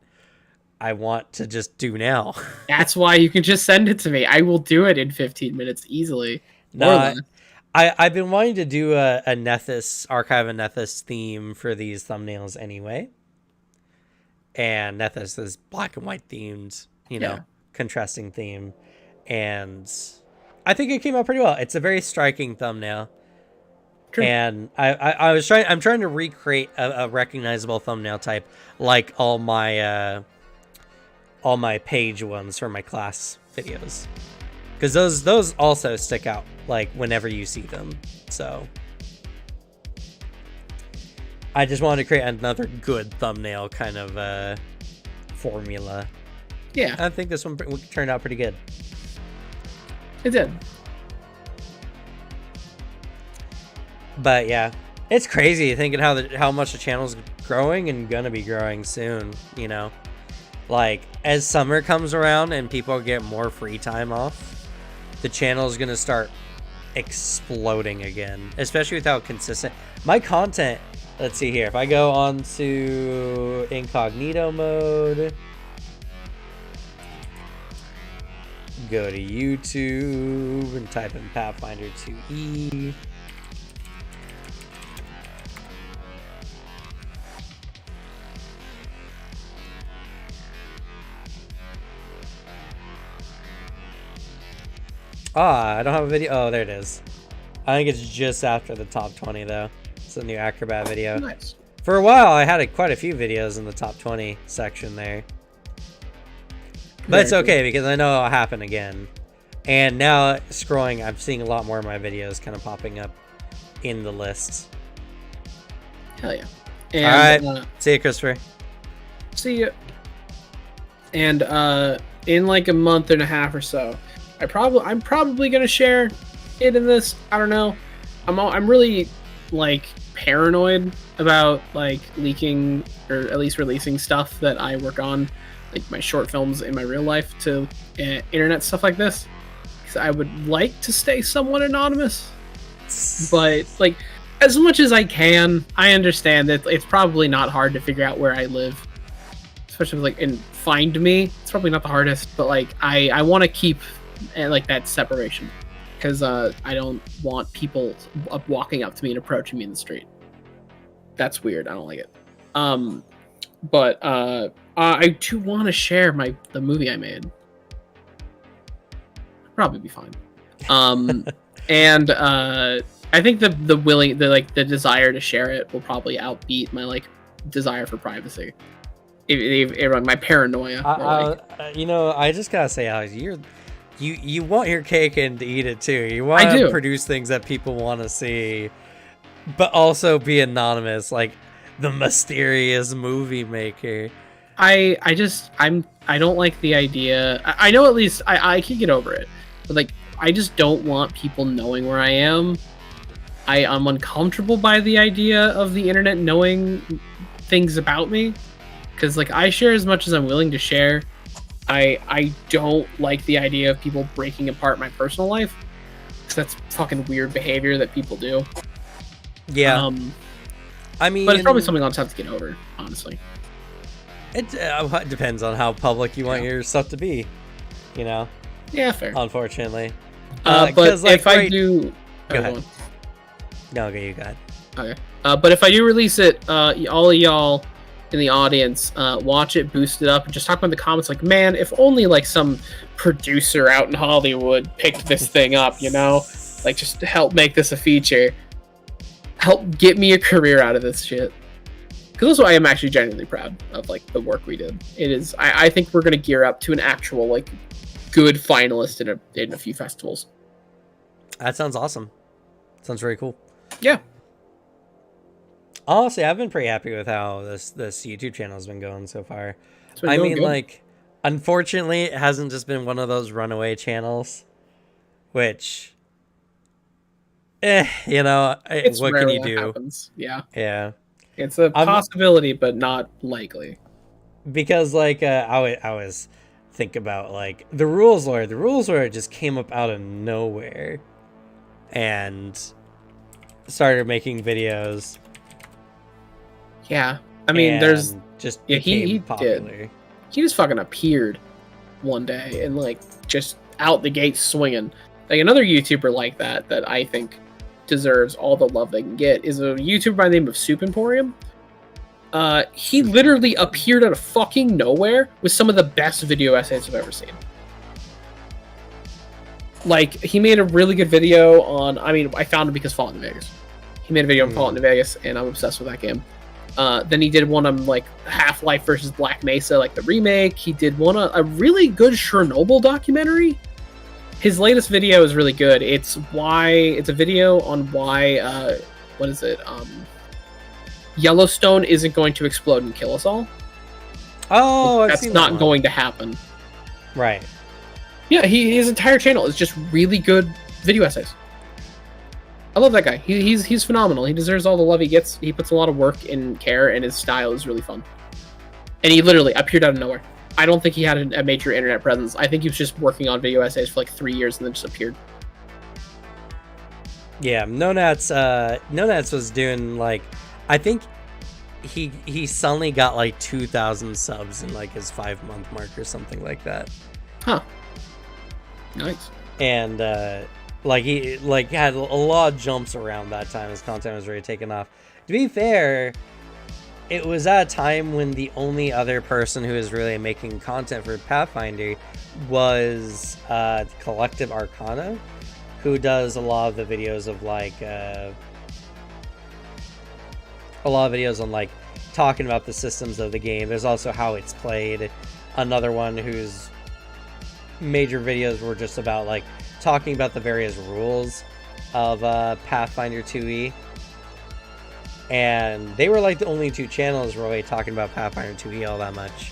I want to just do now. That's why you can just send it to me. I will do it in 15 minutes easily. No, I've been wanting to do a Nethys, Archive of Nethys theme for these thumbnails anyway. And Nethys is black and white themed, you know, contrasting theme. And I think it came out pretty well. It's a very striking thumbnail. True. And I'm trying to recreate a recognizable thumbnail type, like all my page ones for my class videos, because those also stick out like whenever you see them. So I just wanted to create another good thumbnail kind of formula. Yeah, I think this one turned out pretty good. It did. But yeah, it's crazy thinking how much the channel's growing and gonna be growing soon, you know? Like, as summer comes around and people get more free time off, the channel's gonna start exploding again, especially with how consistent my content. Let's see here. If I go on to incognito mode, go to YouTube and type in Pathfinder 2E. I don't have a video. Oh, there it is. I think it's just after the top 20 though. It's a new Acrobat video. Nice. For a while, I had quite a few videos in the top 20 section there. But it's okay because I know it'll happen again. And now scrolling, I'm seeing a lot more of my videos kind of popping up in the list. Hell yeah. And, all right. See you, Christopher. See you. And in like a month and a half or so, I'm probably gonna share it in this. I don't know. I'm really like paranoid about like leaking or at least releasing stuff that I work on, like my short films in my real life, to internet stuff like this. Because I would like to stay somewhat anonymous, but like as much as I can, I understand that it's probably not hard to figure out where I live, especially like and find me. It's probably not the hardest, but like I want to keep like that separation, because I don't want people walking up to me and approaching me in the street. That's weird. I don't like it. But I do want to share the movie I made. Probably be fine. And I think the desire to share it will probably outbeat my like desire for privacy. My paranoia. I just gotta say, Alex, you want your cake and to eat it too. You want to produce things that people want to see, but also be anonymous, like the mysterious movie maker. I don't like the idea. I know at least I can get over it, but like I just don't want people knowing where I am. I'm uncomfortable by the idea of the internet knowing things about me, because like I share as much as I'm willing to share. I don't like the idea of people breaking apart my personal life, because that's fucking weird behavior that people do. Yeah. I mean, but it's probably something I'll just have to get over, honestly. It depends on how public you want your stuff to be, you know? Yeah, fair. Unfortunately. But like, if I do... Go ahead. No, okay, you go ahead. Okay. But if I do release it, all of y'all in the audience, watch it, boost it up, and just talk about in the comments like, man, if only like some producer out in Hollywood picked this thing up, you know? Like, just help make this a feature. Help get me a career out of this shit. Because that's why I am actually genuinely proud of like the work we did. It is. I think we're gonna gear up to an actual like good finalist in a few festivals. That sounds awesome. Sounds very cool. Yeah. Honestly, I've been pretty happy with how this YouTube channel has been going so far. I mean, like, unfortunately, it hasn't just been one of those runaway channels, which, you know, what can you do? Happens. Yeah. Yeah. It's a possibility, but not likely. Because, like, I always think about, like, the Rules Lord. The Rules Lord just came up out of nowhere and started making videos. Yeah. I mean, there's... just he popular. Did. He just fucking appeared one day and, like, just out the gate swinging. Like, another YouTuber like that I think deserves all the love they can get is a YouTuber by the name of Soup Emporium. He literally appeared out of fucking nowhere with some of the best video essays I've ever seen. Like, he made a really good video on, I found him because Fallout New Vegas. He made a video on Fallout New Vegas, and I'm obsessed with that game. Then he did one on, like, Half-Life versus Black Mesa, like the remake. He did one on a really good Chernobyl documentary. His latest video is really good. It's a video on why, Yellowstone isn't going to explode and kill us all. Oh, that's not going to happen. Right. Yeah, his entire channel is just really good video essays. I love that guy. He's phenomenal. He deserves all the love he gets. He puts a lot of work and care, and his style is really fun. And he literally appeared out of nowhere. I don't think he had a major internet presence. I think he was just working on video essays for like 3 years and then just appeared. Yeah, Nonats was doing like, I think he suddenly got like 2,000 subs in like his 5-month mark or something like that. Huh. Nice. And like he had a lot of jumps around that time. His content was really taking off. To be fair, it was at a time when the only other person who was really making content for Pathfinder was Collective Arcana, who does a lot of the videos of like on like talking about the systems of the game. There's also how it's played. Another one whose major videos were just about like talking about the various rules of Pathfinder 2e. And they were like the only two channels really talking about Pathfinder 2e all that much.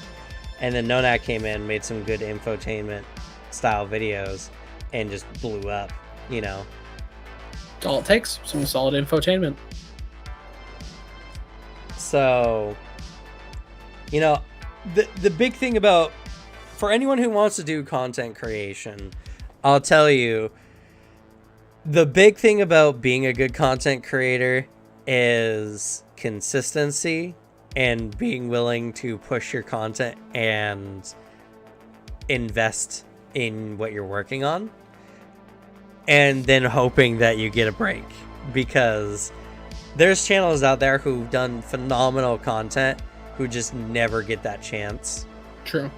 And then Nonat came in, made some good infotainment style videos, and just blew up, you know. That's all it takes, some solid infotainment. So, you know, the big thing about, for anyone who wants to do content creation, I'll tell you, the big thing about being a good content creator is consistency and being willing to push your content and invest in what you're working on, and then hoping that you get a break, because there's channels out there who've done phenomenal content who just never get that chance. True.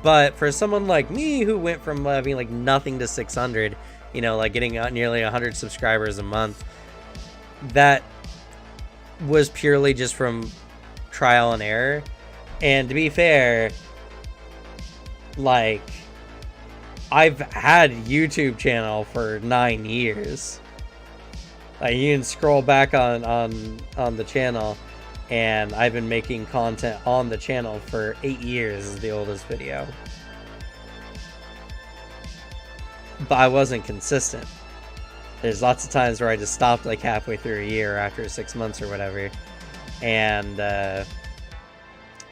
But But for someone like me who went from having like nothing to 600 you know, like getting nearly 100 subscribers a month. That was purely just from trial and error. And to be fair, like, I've had YouTube channel for 9 years. Like, you can scroll back on the channel, and I've been making content on the channel for 8 years is the oldest video. But I wasn't consistent. There's lots of times where I just stopped like halfway through a year after 6 months or whatever. And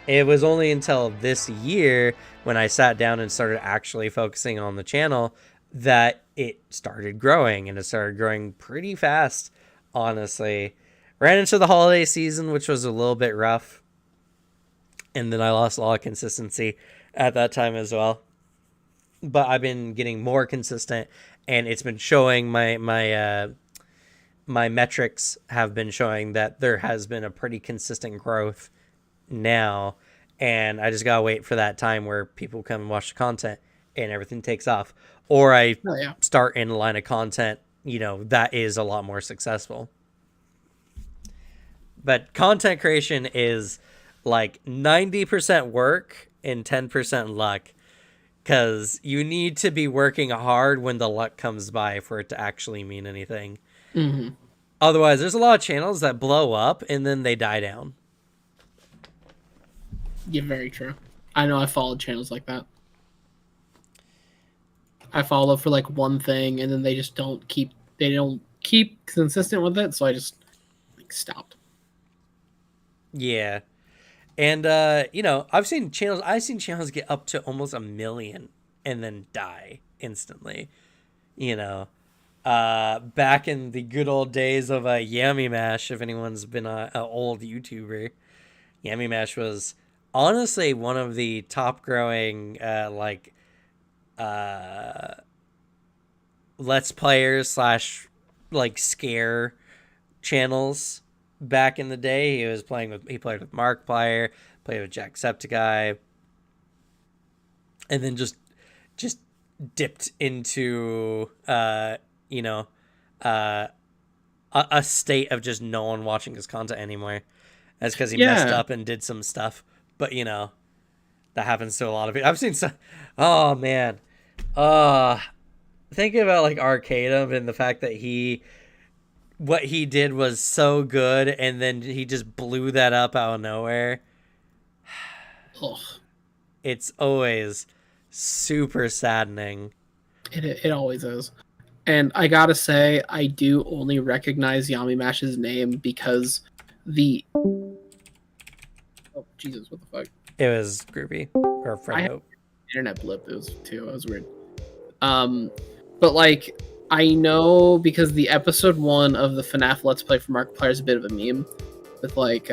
it was only until this year when I sat down and started actually focusing on the channel that it started growing, and it started growing pretty fast, honestly. Ran into the holiday season, which was a little bit rough. And then I lost a lot of consistency at that time as well. But I've been getting more consistent, and it's been showing my metrics have been showing that there has been a pretty consistent growth now. And I just gotta wait for that time where people come and watch the content and everything takes off. Or I start in a line of content, you know, that is a lot more successful. But content creation is like 90% work and 10% luck. Because you need to be working hard when the luck comes by for it to actually mean anything. Mm-hmm. Otherwise, there's a lot of channels that blow up and then they die down. Yeah, very true. I know I followed channels like that. I follow for like one thing, and then they just don't keep consistent with it, so I just like stopped. Yeah. And you know, I've seen channels get up to almost 1 million and then die instantly. You know, back in the good old days of Yummy Mash, if anyone's been an old YouTuber, Yummy Mash was honestly one of the top growing let's players / like scare channels back in the day. He played with Markiplier, played with Jacksepticeye, and then just dipped into a state of just no one watching his content anymore. That's because he messed up and did some stuff. But you know, that happens to a lot of people. I've seen some. Oh man, thinking about like Arcadum and the fact that what he did was so good, and then he just blew that up out of nowhere. Ugh. It's always super saddening. It always is. And I gotta say, I do only recognize Yummy Mash's name because oh Jesus, what the fuck? It was Groovy or Friend Hope. Internet blip, it was weird. But like, I know because the episode 1 of the FNAF Let's Play for Markiplier is a bit of a meme with like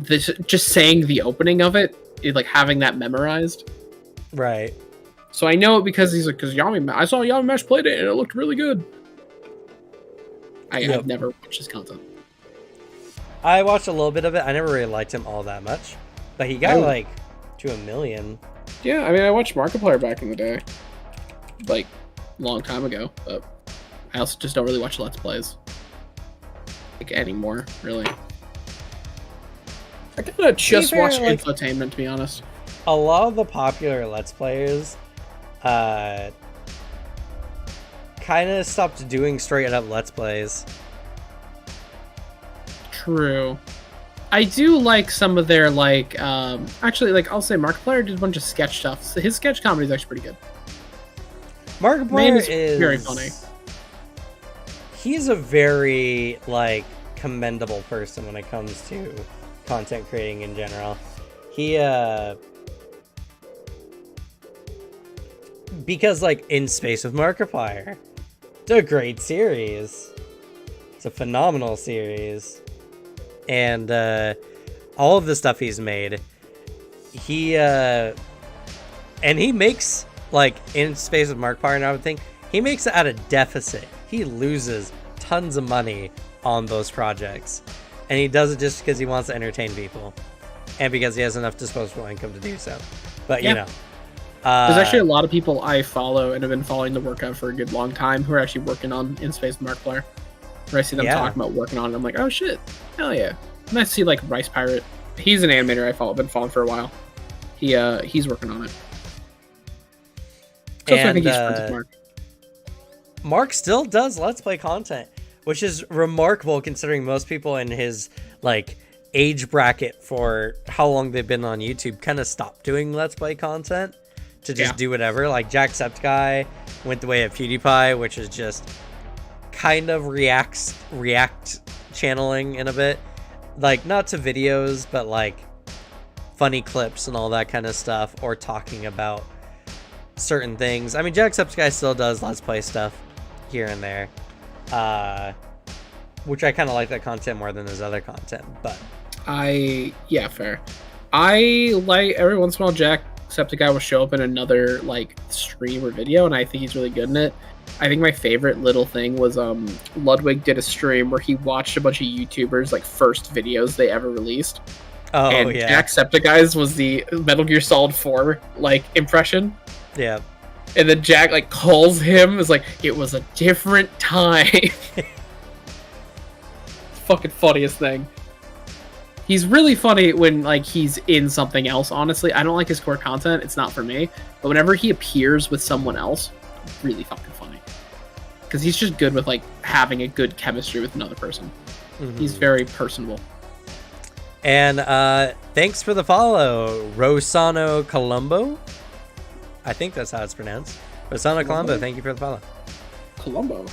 just saying the opening of it, like having that memorized. Right. So I know it because he's like, I saw Yummy Mash played it and it looked really good. I've never watched his content. I watched a little bit of it. I never really liked him all that much, but he got like to 1 million. Yeah, I mean, I watched Markiplier back in the day, like long time ago, but I also just don't really watch Let's Plays like anymore, really. I kind of just watch infotainment, to be honest. A lot of the popular Let's Players kind of stopped doing straight up Let's Plays. True. I do like some of their like actually, like, I'll say Markiplier did a bunch of sketch stuff. So his sketch comedy is actually pretty good. Markiplier is very funny. He's a very like commendable person when it comes to content creating in general. He because like In Space with Markiplier, it's a great series. It's a phenomenal series. And all of the stuff he's made, he makes, like, In Space with Markiplier and everything, he makes it at a deficit. He loses tons of money on those projects, and he does it just because he wants to entertain people and because he has enough disposable income to do so. But you know, There's actually a lot of people I follow and have been following the workout for a good long time who are actually working on In Space Markiplier. Where I see them talking about working on it, I'm like, oh shit, hell yeah. And I see like Rice Pirate. He's an animator been following for a while. He's working on it. So I think he's friends with Mark. Mark still does Let's Play content, which is remarkable considering most people in his like age bracket for how long they've been on YouTube kind of stopped doing Let's Play content to just do whatever. Like Jacksepticeye went the way of PewDiePie, which is just kind of react channeling in a bit, like not to videos but like funny clips and all that kind of stuff, or talking about certain things. I mean, Jacksepticeye still does Let's Play stuff here and there, which I kind of like that content more than his other content. But fair. I like every once in a while Jacksepticeye will show up in another like stream or video, and I think he's really good in it. I think my favorite little thing was Ludwig did a stream where he watched a bunch of YouTubers like first videos they ever released. Oh, and Jacksepticeye's was the Metal Gear Solid 4 like impression. Yeah. And then Jack like calls him as like it was a different time. Fucking funniest thing. He's really funny when like he's in something else, honestly. I don't like his core content, it's not for me. But whenever he appears with someone else, really fucking funny. Because he's just good with like having a good chemistry with another person. Mm-hmm. He's very personable. And thanks for the follow, Rosano Colombo. I think that's how it's pronounced. Rosano Colombo, thank you for the follow. Colombo.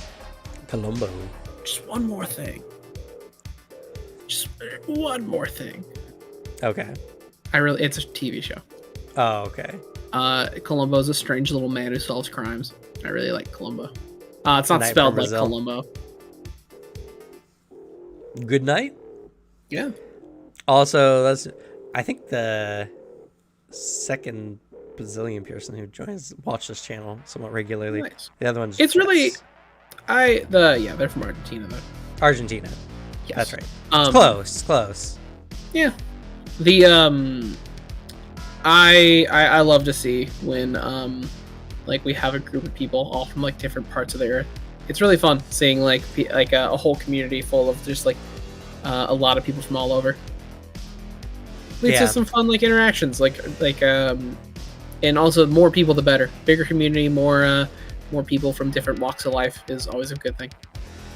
Just one more thing. Okay. It's a TV show. Oh, okay. Columbo's a strange little man who solves crimes. I really like Columbo. It's not spelled like Columbo. Good night? Yeah. Also, I think the second bazillion person who watch this channel somewhat regularly. Nice. The other one's they're from Argentina though. Argentina. Yes. That's right. It's close. Yeah. The I love to see when like we have a group of people all from like different parts of the earth. It's really fun seeing like a whole community full of just like a lot of people from all over. Leads to some fun like interactions, and also more people the better. Bigger community, more people from different walks of life is always a good thing.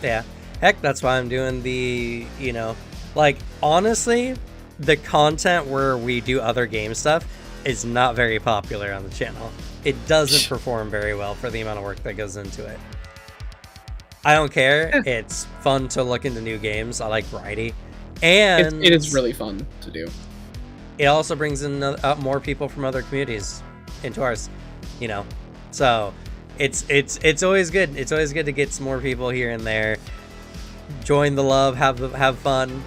Yeah. Heck, that's why I'm doing the, like, honestly, the content where we do other game stuff is not very popular on the channel. It doesn't perform very well for the amount of work that goes into it. I don't care. It's fun to look into new games. I like variety. And it is really fun to do. It also brings in more people from other communities into ours, So it's always good. It's always good to get some more people here and there. Join the love, have fun.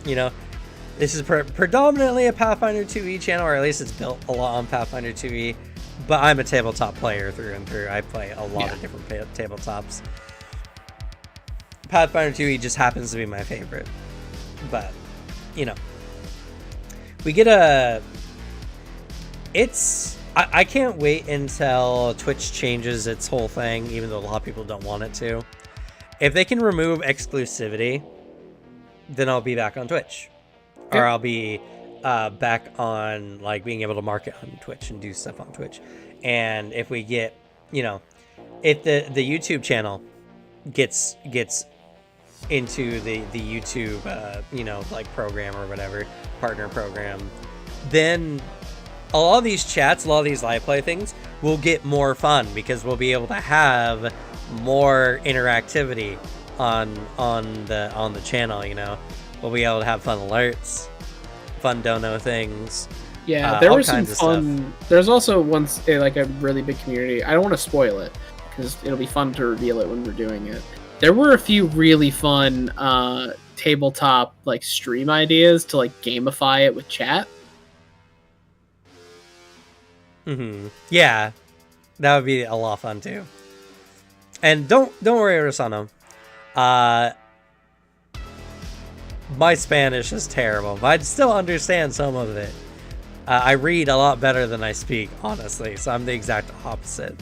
This is predominantly a Pathfinder 2e channel, or at least it's built a lot on Pathfinder 2e. But I'm a tabletop player through and through. I play a lot of different tabletops. Pathfinder 2e just happens to be my favorite. But, we get I can't wait until Twitch changes its whole thing, even though a lot of people don't want it to. If they can remove exclusivity, then I'll be back on Twitch. Or I'll be back on like being able to market on Twitch and do stuff on Twitch. And if we get, if the YouTube channel gets into the YouTube like program or whatever, partner program, then a lot of these chats, a lot of these live play things will get more fun because we'll be able to have more interactivity on the channel. We'll be able to have fun alerts, fun dono things. Yeah, there was some fun. There's also like a really big community. I don't want to spoil it because it'll be fun to reveal it when we're doing it. There were a few really fun tabletop like stream ideas to like gamify it with chat. Yeah, that would be a lot of fun too. And don't worry, Rosano. My Spanish is terrible, but I'd still understand some of it. I read a lot better than I speak, honestly. So I'm the exact opposite.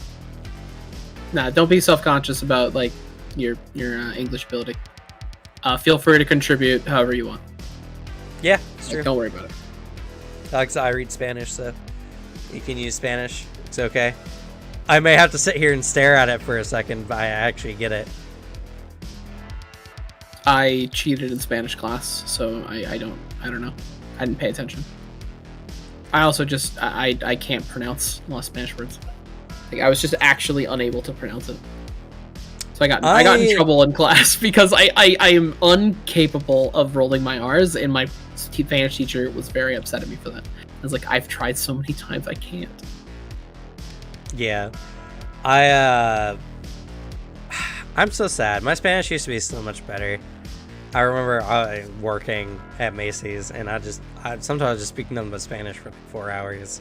Nah, don't be self-conscious about like your English ability. Feel free to contribute however you want. Yeah, it's true. Don't worry about it. Alex, I read Spanish, so you can use Spanish. It's okay. I may have to sit here and stare at it for a second, but I actually get it. I cheated in Spanish class, so I don't know. I didn't pay attention. I also just I can't pronounce a lot of Spanish words. Like, I was just actually unable to pronounce it. So I got in trouble in class because I am incapable of rolling my R's, and my Spanish teacher was very upset at me for that. I was like, I've tried so many times, I can't. Yeah. I'm so sad. My Spanish used to be so much better. I remember working at Macy's, and sometimes I was just speaking nothing but Spanish for like 4 hours.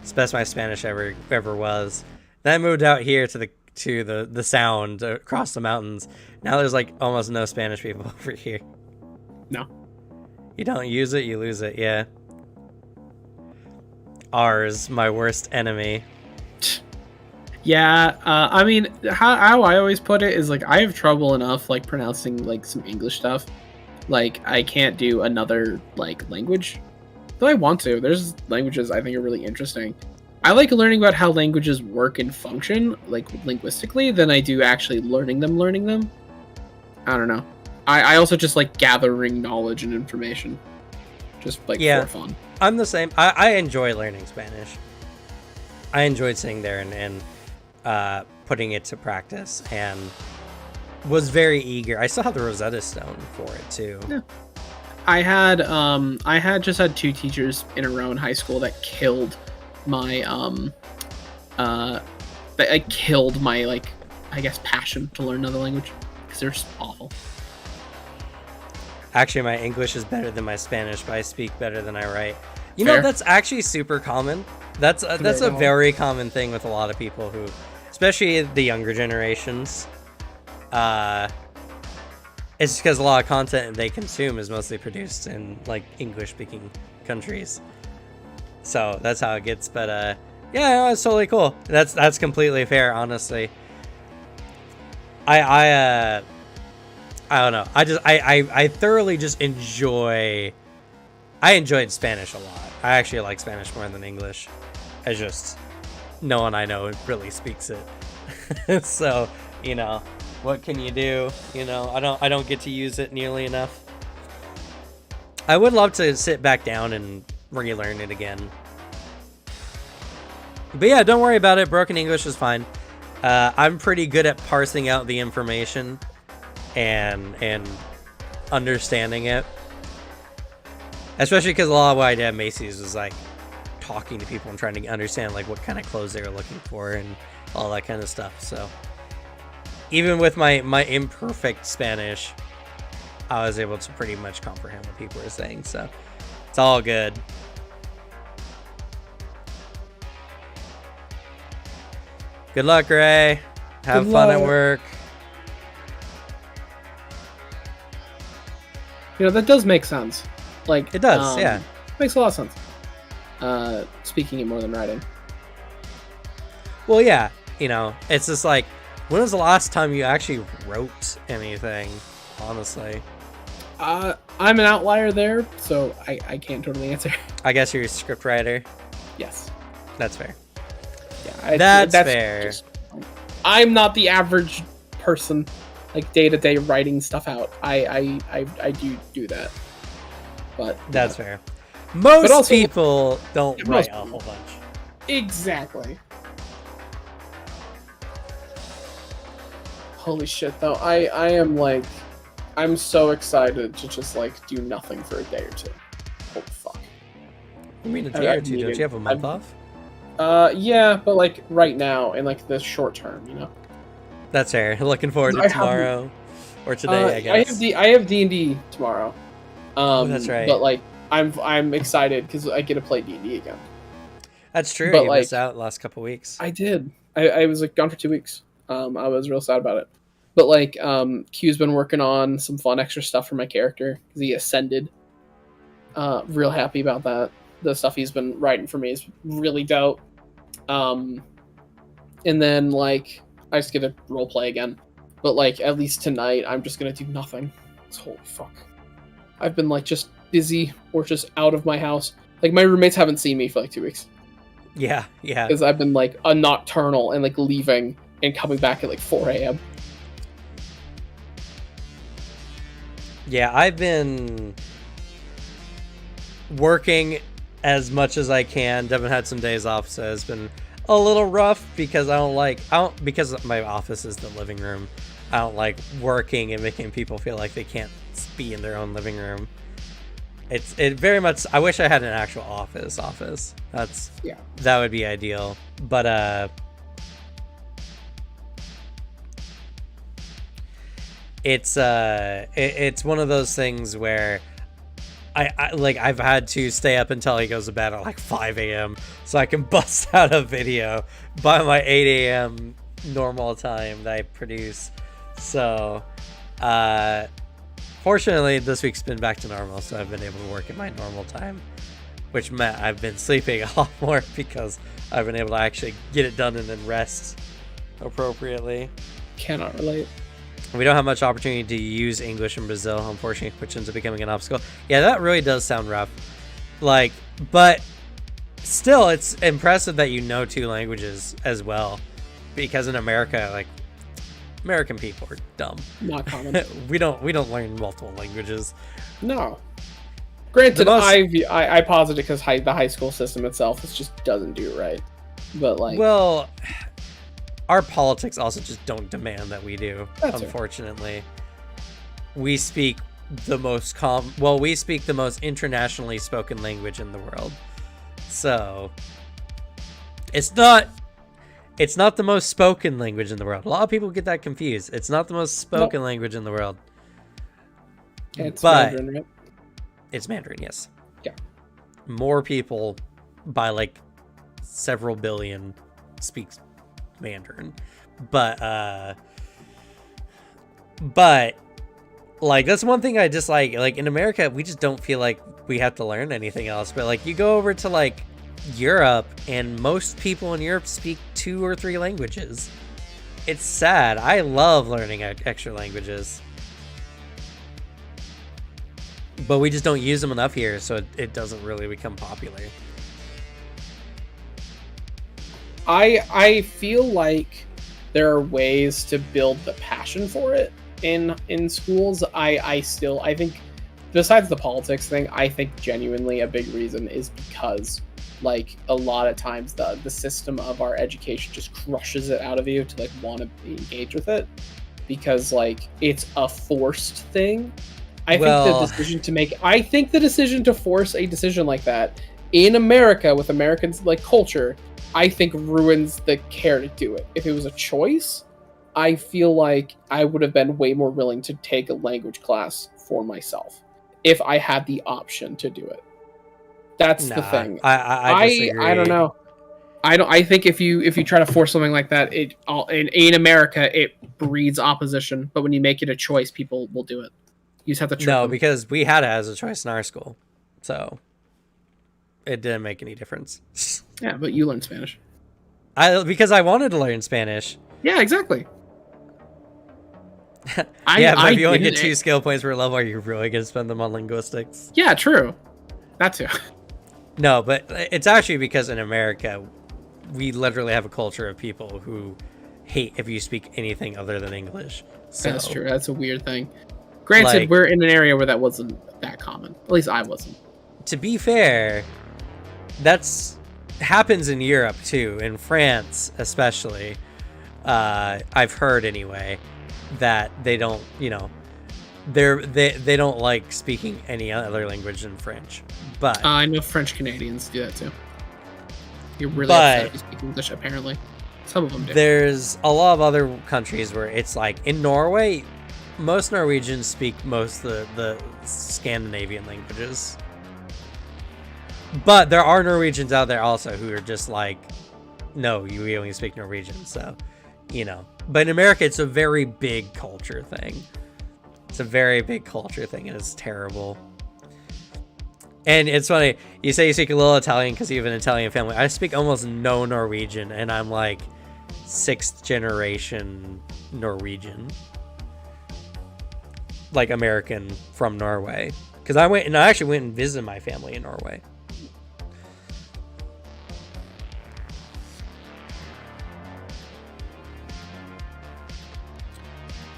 It's the best my Spanish ever was. Then I moved out here to the sound across the mountains. Now there's like almost no Spanish people over here. No. You don't use it, you lose it. Yeah. R's my worst enemy. Yeah, I mean, how I always put it is, like, I have trouble enough, like, pronouncing, like, some English stuff. Like, I can't do another, like, language. Though I want to. There's languages I think are really interesting. I like learning about how languages work and function, like, linguistically, than I do actually learning them. I don't know. I also just like gathering knowledge and information. Just, like, for fun. I'm the same. I enjoy learning Spanish. I enjoyed sitting there and putting it to practice, and was very eager. I still have the Rosetta Stone for it too. Yeah. I had just had 2 teachers in a row in high school that killed my like, I guess, passion to learn another language, because they're just awful. Actually, my English is better than my Spanish, but I speak better than I write. You Fair. know, that's actually super common. That's a very common thing with a lot of people who, especially the younger generations. It's because a lot of content they consume is mostly produced in like English-speaking countries. So that's how it gets. But yeah, no, it's totally cool. That's completely fair, honestly. I don't know. I thoroughly just enjoy. I enjoyed Spanish a lot. I actually like Spanish more than English. It's just no one I know really speaks it. So, you know, what can you do? You know, I don't get to use it nearly enough. I would love to sit back down and relearn it again. But yeah, don't worry about it. Broken English is fine. I'm pretty good at parsing out the information and understanding it. Especially because a lot of what I did at Macy's was like talking to people and trying to understand like what kind of clothes they were looking for and all that kind of stuff. So even with my imperfect Spanish, I was able to pretty much comprehend what people were saying. So it's all good. Good luck, Ray. Have fun at work. You know, that does make sense. Like, it does, yeah. Makes a lot of sense. Speaking it more than writing. Well, yeah, you know, it's just like, when was the last time you actually wrote anything, honestly? I'm an outlier there, so I can't totally answer. I guess you're a script writer? Yes. That's fair. Yeah, that's fair. I'm not the average person, like, day-to-day writing stuff out. I do that. But that's fair. Most people don't write a whole bunch. Exactly. Holy shit, though. I am, like, I'm so excited to just, like, do nothing for a day or two. Oh, fuck. You mean a day or two? Don't you have a month off? Yeah, but, like, right now, in, like, the short term, you know? That's fair. Looking forward to tomorrow. Or today, I guess. I have D&D tomorrow. That's right. But, like, I'm excited because I get to play D&D again. That's true. But, you missed out the last couple weeks. I did. I was, like, gone for 2 weeks. I was real sad about it. But, like, Q's been working on some fun extra stuff for my character because he ascended. Real happy about that. the stuff he's been writing for me is really dope. And then like I just get to role play again, but like at least tonight I'm just gonna do nothing. Holy fuck! I've been like just busy or just out of my house. Like my roommates haven't seen me for like 2 weeks. Yeah, yeah. Because I've been like a nocturnal and like leaving and coming back at like 4 a.m. Yeah, I've been working as much as I can. Devin had some days off, so it's been a little rough because because my office is the living room. I don't like working and making people feel like they can't be in their own living room. It very much. I wish I had an actual office. That would be ideal. But it's one of those things where I've had to stay up until he goes to bed at like 5 a.m. so I can bust out a video by my 8 a.m. normal time that I produce. So, fortunately, this week's been back to normal, so I've been able to work at my normal time, which meant I've been sleeping a lot more because I've been able to actually get it done and then rest appropriately. Cannot relate. We don't have much opportunity to use English in Brazil, unfortunately, which ends up becoming an obstacle. Yeah, that really does sound rough. Like, but still, it's impressive that you know 2 languages as well, because in America, like, American people are dumb. Not common. we don't learn multiple languages. No. Granted, I posit it because the high school system itself just doesn't do right. But like, well, our politics also just don't demand that we do. That's unfortunately, we speak the most we speak the most internationally spoken language in the world. So it's not the most spoken language in the world. A lot of people get that confused. It's not the most spoken language in the world. It's Mandarin, right? It's Mandarin, yes. Yeah. More people by like several billion speaks Mandarin. But like that's one thing I dislike. Like in America, we just don't feel like we have to learn anything else. But like you go over to like Europe, and most people in Europe speak 2 or 3 languages. It's sad. I love learning extra languages, but we just don't use them enough here, so it doesn't really become popular. I feel like there are ways to build the passion for it in schools. I think besides the politics thing, I think genuinely a big reason is because like a lot of times the system of our education just crushes it out of you to like want to engage with it because like it's a forced thing. I think the decision to force a decision like that in America with Americans like culture, I think ruins the care to do it. If it was a choice, I feel like I would have been way more willing to take a language class for myself if I had the option to do it. That's the thing. I disagree. I don't know. I think if you try to force something like that, in America it breeds opposition. But when you make it a choice, people will do it. You just have to trick them. Because we had it as a choice in our school, so it didn't make any difference. Yeah, but you learned Spanish. Because I wanted to learn Spanish. Yeah, exactly. But if you only get 2 skill points per level, are you really going to spend them on linguistics? Yeah, true. That too. No, but it's actually because in America, we literally have a culture of people who hate if you speak anything other than English. So, that's true. That's a weird thing. Granted, we're in an area where that wasn't that common. At least I wasn't. To be fair, that's happens in Europe too, in France especially. I've heard anyway that they don't, they don't like speaking any other language than French. But I know French Canadians do that too. You're really upset if you speak English, apparently. Some of them do. There's a lot of other countries where it's like in Norway, most Norwegians speak most of the Scandinavian languages. But there are Norwegians out there also who are just like, no, we only speak Norwegian. So, But in America, it's a very big culture thing. It's a very big culture thing, and it's terrible. And it's funny, you say you speak a little Italian because you have an Italian family. I speak almost no Norwegian, and I'm like 6th generation Norwegian. Like American from Norway. Because I actually went and visited my family in Norway.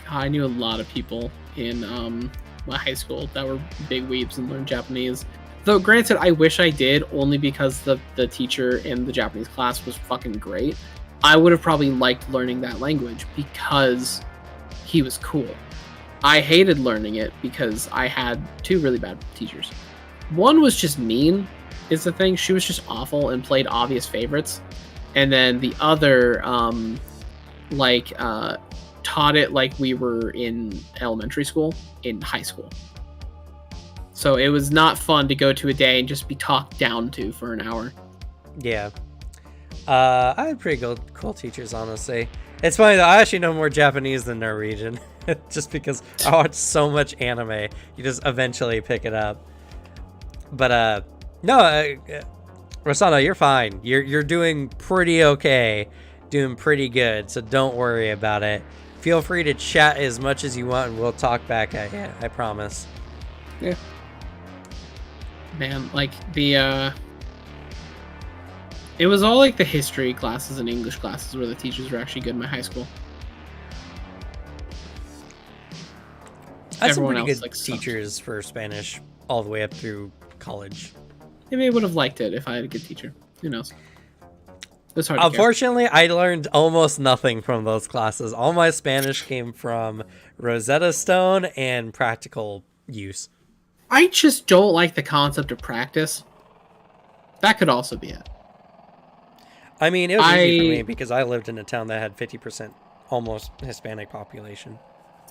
I knew a lot of people in my high school that were big weebs and learned Japanese. Though, granted, I wish I did, only because the teacher in the Japanese class was fucking great. I would have probably liked learning that language because he was cool. I hated learning it because I had 2 really bad teachers. One was just mean, is the thing. She was just awful and played obvious favorites. And then the other, taught it like we were in elementary school, in high school. So it was not fun to go to a day and just be talked down to for an hour. Yeah. I had pretty cool teachers, honestly. It's funny, though, I actually know more Japanese than Norwegian. Just because I watch so much anime. You just eventually pick it up. But, no, Rosano, you're fine. You're doing pretty okay. Doing pretty good, so don't worry about it. Feel free to chat as much as you want, and we'll talk back at you. I promise. Yeah. Man, like, the, it was all, like, the history classes and English classes where the teachers were actually good in my high school. I had some pretty good teachers for Spanish all the way up through college. Maybe I would have liked it if I had a good teacher. Who knows? It's hard. Unfortunately, I learned almost nothing from those classes. All my Spanish came from Rosetta Stone and practical use. I just don't like the concept of practice. That could also be it. I mean, it was easy for me because I lived in a town that had 50% almost Hispanic population.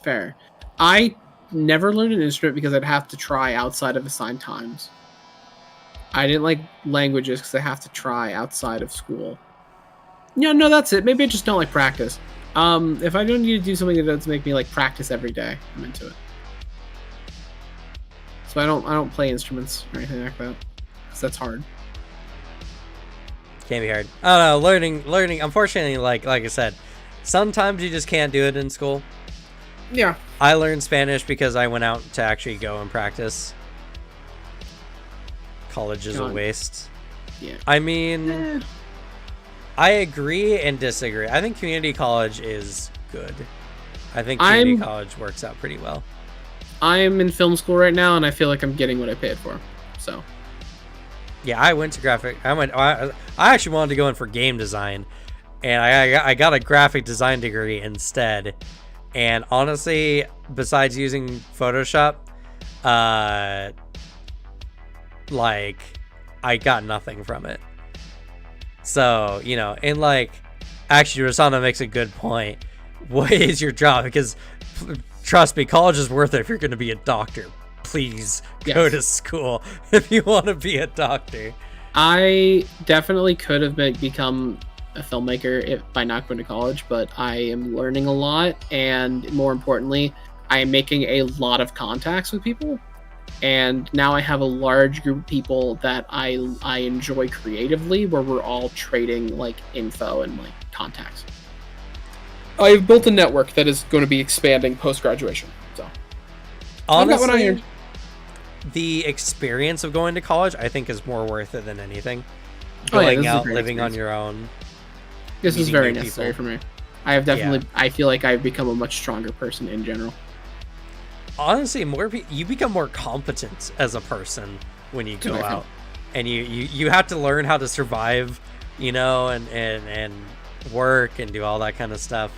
Fair. I never learned an instrument because I'd have to try outside of assigned times. I didn't like languages because I have to try outside of school. Yeah, no, that's it. Maybe I just don't like practice. If I don't need to do something that doesn't make me like practice every day, I'm into it. So I don't play instruments or anything like that because that's hard. Can't be hard. I don't know. Learning. Unfortunately, like I said, sometimes you just can't do it in school. Yeah. I learned Spanish because I went out to actually go and practice. College is a waste. Yeah. I mean, I agree and disagree. I think community college is good. I think community college works out pretty well. I'm in film school right now, and I feel like I'm getting what I paid for. So. Yeah, I went to graphic. I actually wanted to go in for game design, and I got a graphic design degree instead. And honestly, besides using Photoshop, like, I got nothing from it. So, you know, and like, actually, Rosana makes a good point. What is your job? Because trust me, college is worth it if you're going to be a doctor. Please go to school if you want to be a doctor. I definitely could have become a filmmaker by not going to college, but I am learning a lot, and more importantly, I am making a lot of contacts with people, and now I have a large group of people that I enjoy creatively, where we're all trading like info and like contacts. I've built a network that is going to be expanding post-graduation. So honestly, the experience of going to college, I think, is more worth it than anything. Going out, living on your own. This is very necessary for me. I have definitely, I feel like I've become a much stronger person in general. Honestly, you become more competent as a person when you go out. And you have to learn how to survive, you know, and work and do all that kind of stuff.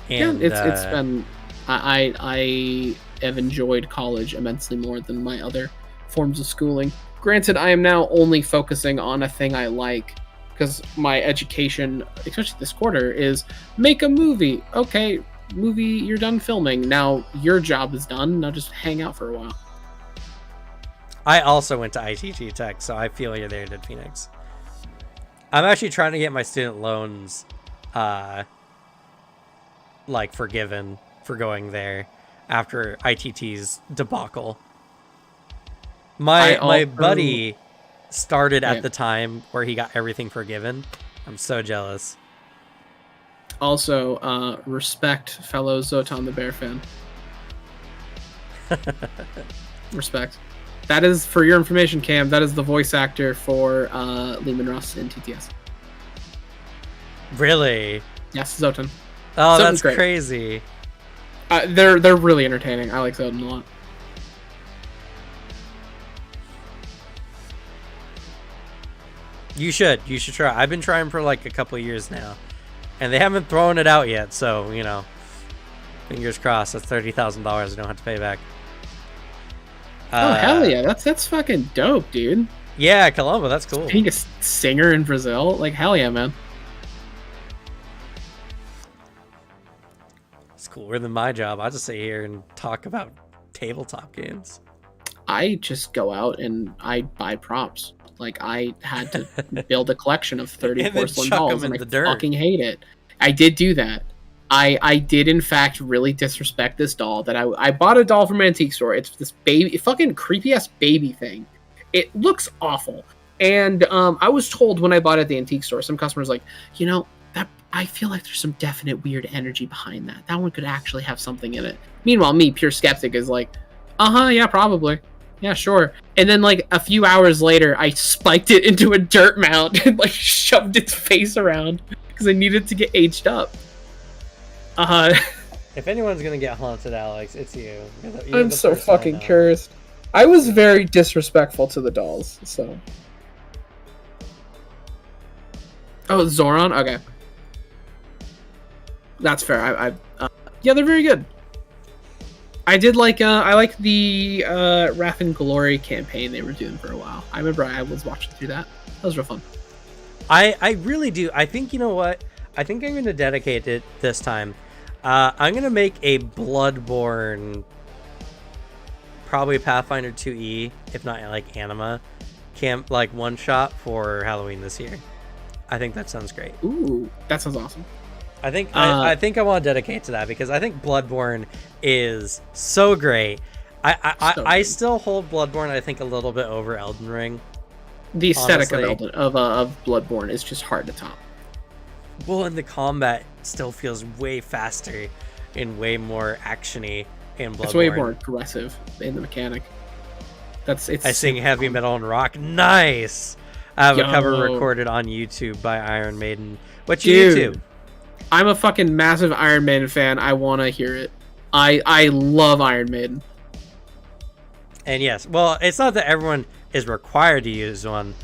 And, yeah, it's been... I have enjoyed college immensely more than my other forms of schooling. Granted, I am now only focusing on a thing I like, because my education, especially this quarter, is make a movie. Okay, movie, you're done filming. Now your job is done. Now just hang out for a while. I also went to ITT Tech, so I feel you're there at Phoenix. I'm actually trying to get my student loans, like, forgiven for going there. after ITT's debacle. My buddy started at the time where he got everything forgiven. I'm so jealous. Also, respect, fellow Zotan the Bear fan. Respect. That is, for your information, Cam, that is the voice actor for Lehman Russ in TTS. Really? Yes, Zotan. Oh, Zotan's that's great. crazy. They're really entertaining. I like Zotan a lot. You should try. I've been trying for like a couple of years now, and they haven't thrown it out yet. So fingers crossed. That's $30,000 I don't have to pay back. Oh hell yeah! That's fucking dope, dude. Yeah, Colombo, that's cool. Being a singer in Brazil, like hell yeah, man. It's cooler than my job. I just sit here and talk about tabletop games. I just go out and I buy props. Like I had to build a collection of 30 porcelain dolls, and I fucking hate it. I did do that. I did in fact really disrespect this doll. That I bought a doll from an antique store. It's this baby, fucking creepy ass baby thing. It looks awful. And I was told when I bought it at the antique store, some customers like, that I feel like there's some definite weird energy behind that. That one could actually have something in it. Meanwhile, me, pure skeptic, is like, yeah, probably. Yeah, sure. And then like a few hours later, I spiked it into a dirt mound and like shoved its face around because I needed to get aged up. If anyone's gonna get haunted, Alex, it's you. I'm so fucking cursed. I was very disrespectful to the dolls, so. Oh, Zoran? Okay. That's fair. Yeah, they're very good. I did like, I like the Wrath and Glory campaign they were doing for a while. I remember I was watching through that. That was real fun. I really do. I think, you know what? I think I'm going to dedicate it this time. I'm going to make a Bloodborne, probably Pathfinder 2E, if not like Anima, camp like one shot for Halloween this year. I think that sounds great. Ooh, that sounds awesome. I think I want to dedicate to that because I think Bloodborne is so great. I still hold Bloodborne, I think, a little bit over Elden Ring. The aesthetic of Bloodborne is just hard to top. Well, and the combat still feels way faster and way more actiony in Bloodborne. It's way more aggressive in the mechanic. I sing heavy metal and rock. Nice. I have a cover recorded on YouTube by Iron Maiden. What's your YouTube? I'm a fucking massive Iron Maiden fan. I want to hear it. I love Iron Maiden. And yes, well, it's not that everyone is required to use one.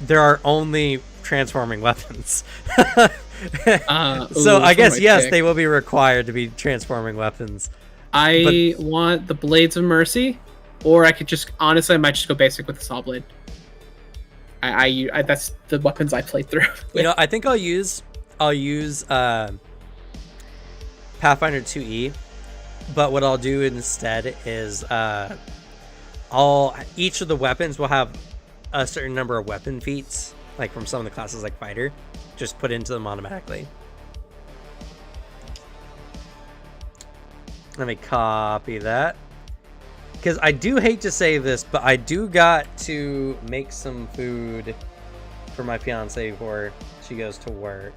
There are only transforming weapons. So I guess, yes, they will be required to be transforming weapons. I want the Blades of Mercy, or I could just, honestly, I might just go basic with the Saw Blade. I that's the weapons I played through. I think I'll use Pathfinder 2E, but what I'll do instead is each of the weapons will have a certain number of weapon feats, like from some of the classes like Fighter, just put into them automatically. Let me copy that. Because I do hate to say this, but I do got to make some food for my fiance before she goes to work.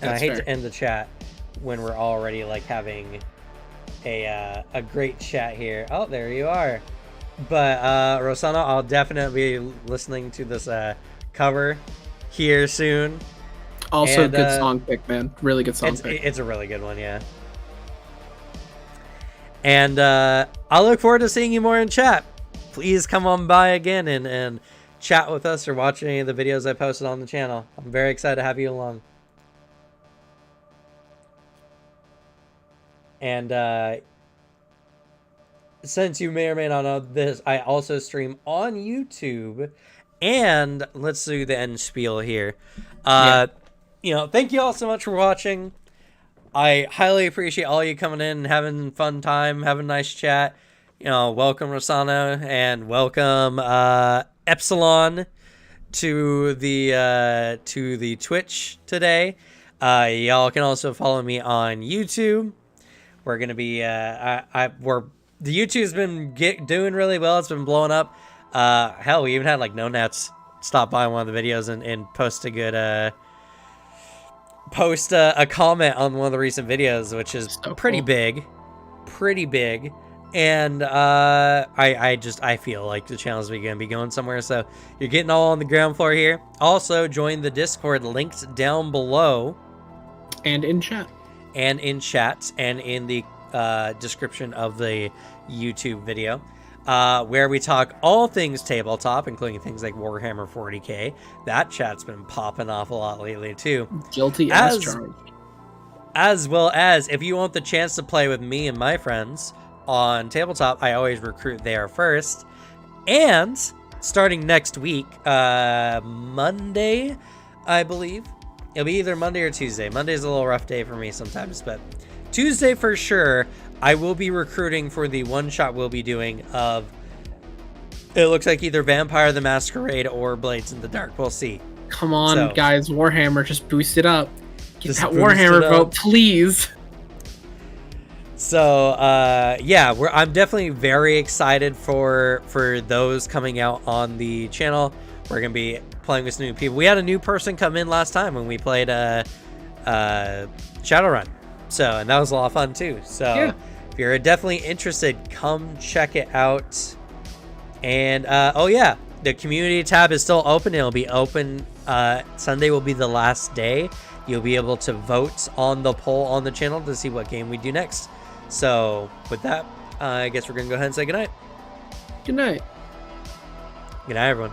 And I hate to end the chat when we're already like having a great chat here. Oh, there you are. But Rosanna, I'll definitely be listening to this cover here soon. Also, good song pick, man. Really good song pick. It's a really good one, yeah. And I'll look forward to seeing you more in chat. Please come on by again and chat with us or watch any of the videos I posted on the channel. I'm very excited to have you along. And since you may or may not know this, I also stream on YouTube. And let's do the end spiel here. Thank you all so much for watching. I highly appreciate all you coming in and having fun time, having a nice chat. Welcome Rosanna and welcome Epsilon to the Twitch today. Y'all can also follow me on YouTube, We're gonna be the YouTube's been doing really well. It's been blowing up. Hell, we even had like No Nats stop by one of the videos and post a good a comment on one of the recent videos, which is So pretty big. And I feel like the channel's gonna be going somewhere. So you're getting all on the ground floor here. Also, join the Discord linked down below, and in chat, and in the description of the YouTube video, where we talk all things tabletop, including things like Warhammer 40k. That chat's been popping off a lot lately too. Guilty as charged. As well as if you want the chance to play with me and my friends on tabletop, I always recruit there first. And starting next week, Monday, I believe. It'll be either Monday or Tuesday. Monday's a little rough day for me sometimes, but Tuesday for sure, I will be recruiting for the one-shot we'll be doing of, it looks like either Vampire the Masquerade or Blades in the Dark. We'll see. Come on, guys. Warhammer, just boost it up. Get that Warhammer vote, please. So, yeah, I'm definitely very excited for those coming out on the channel. We're going to be playing with some new people. We had a new person come in last time when we played Shadowrun. So, and that was a lot of fun too. So, yeah. If you're definitely interested, come check it out. And, oh yeah, the community tab is still open. It'll be open. Sunday will be the last day. You'll be able to vote on the poll on the channel to see what game we do next. So, with that, I guess we're going to go ahead and say goodnight. Good night. Good night, everyone.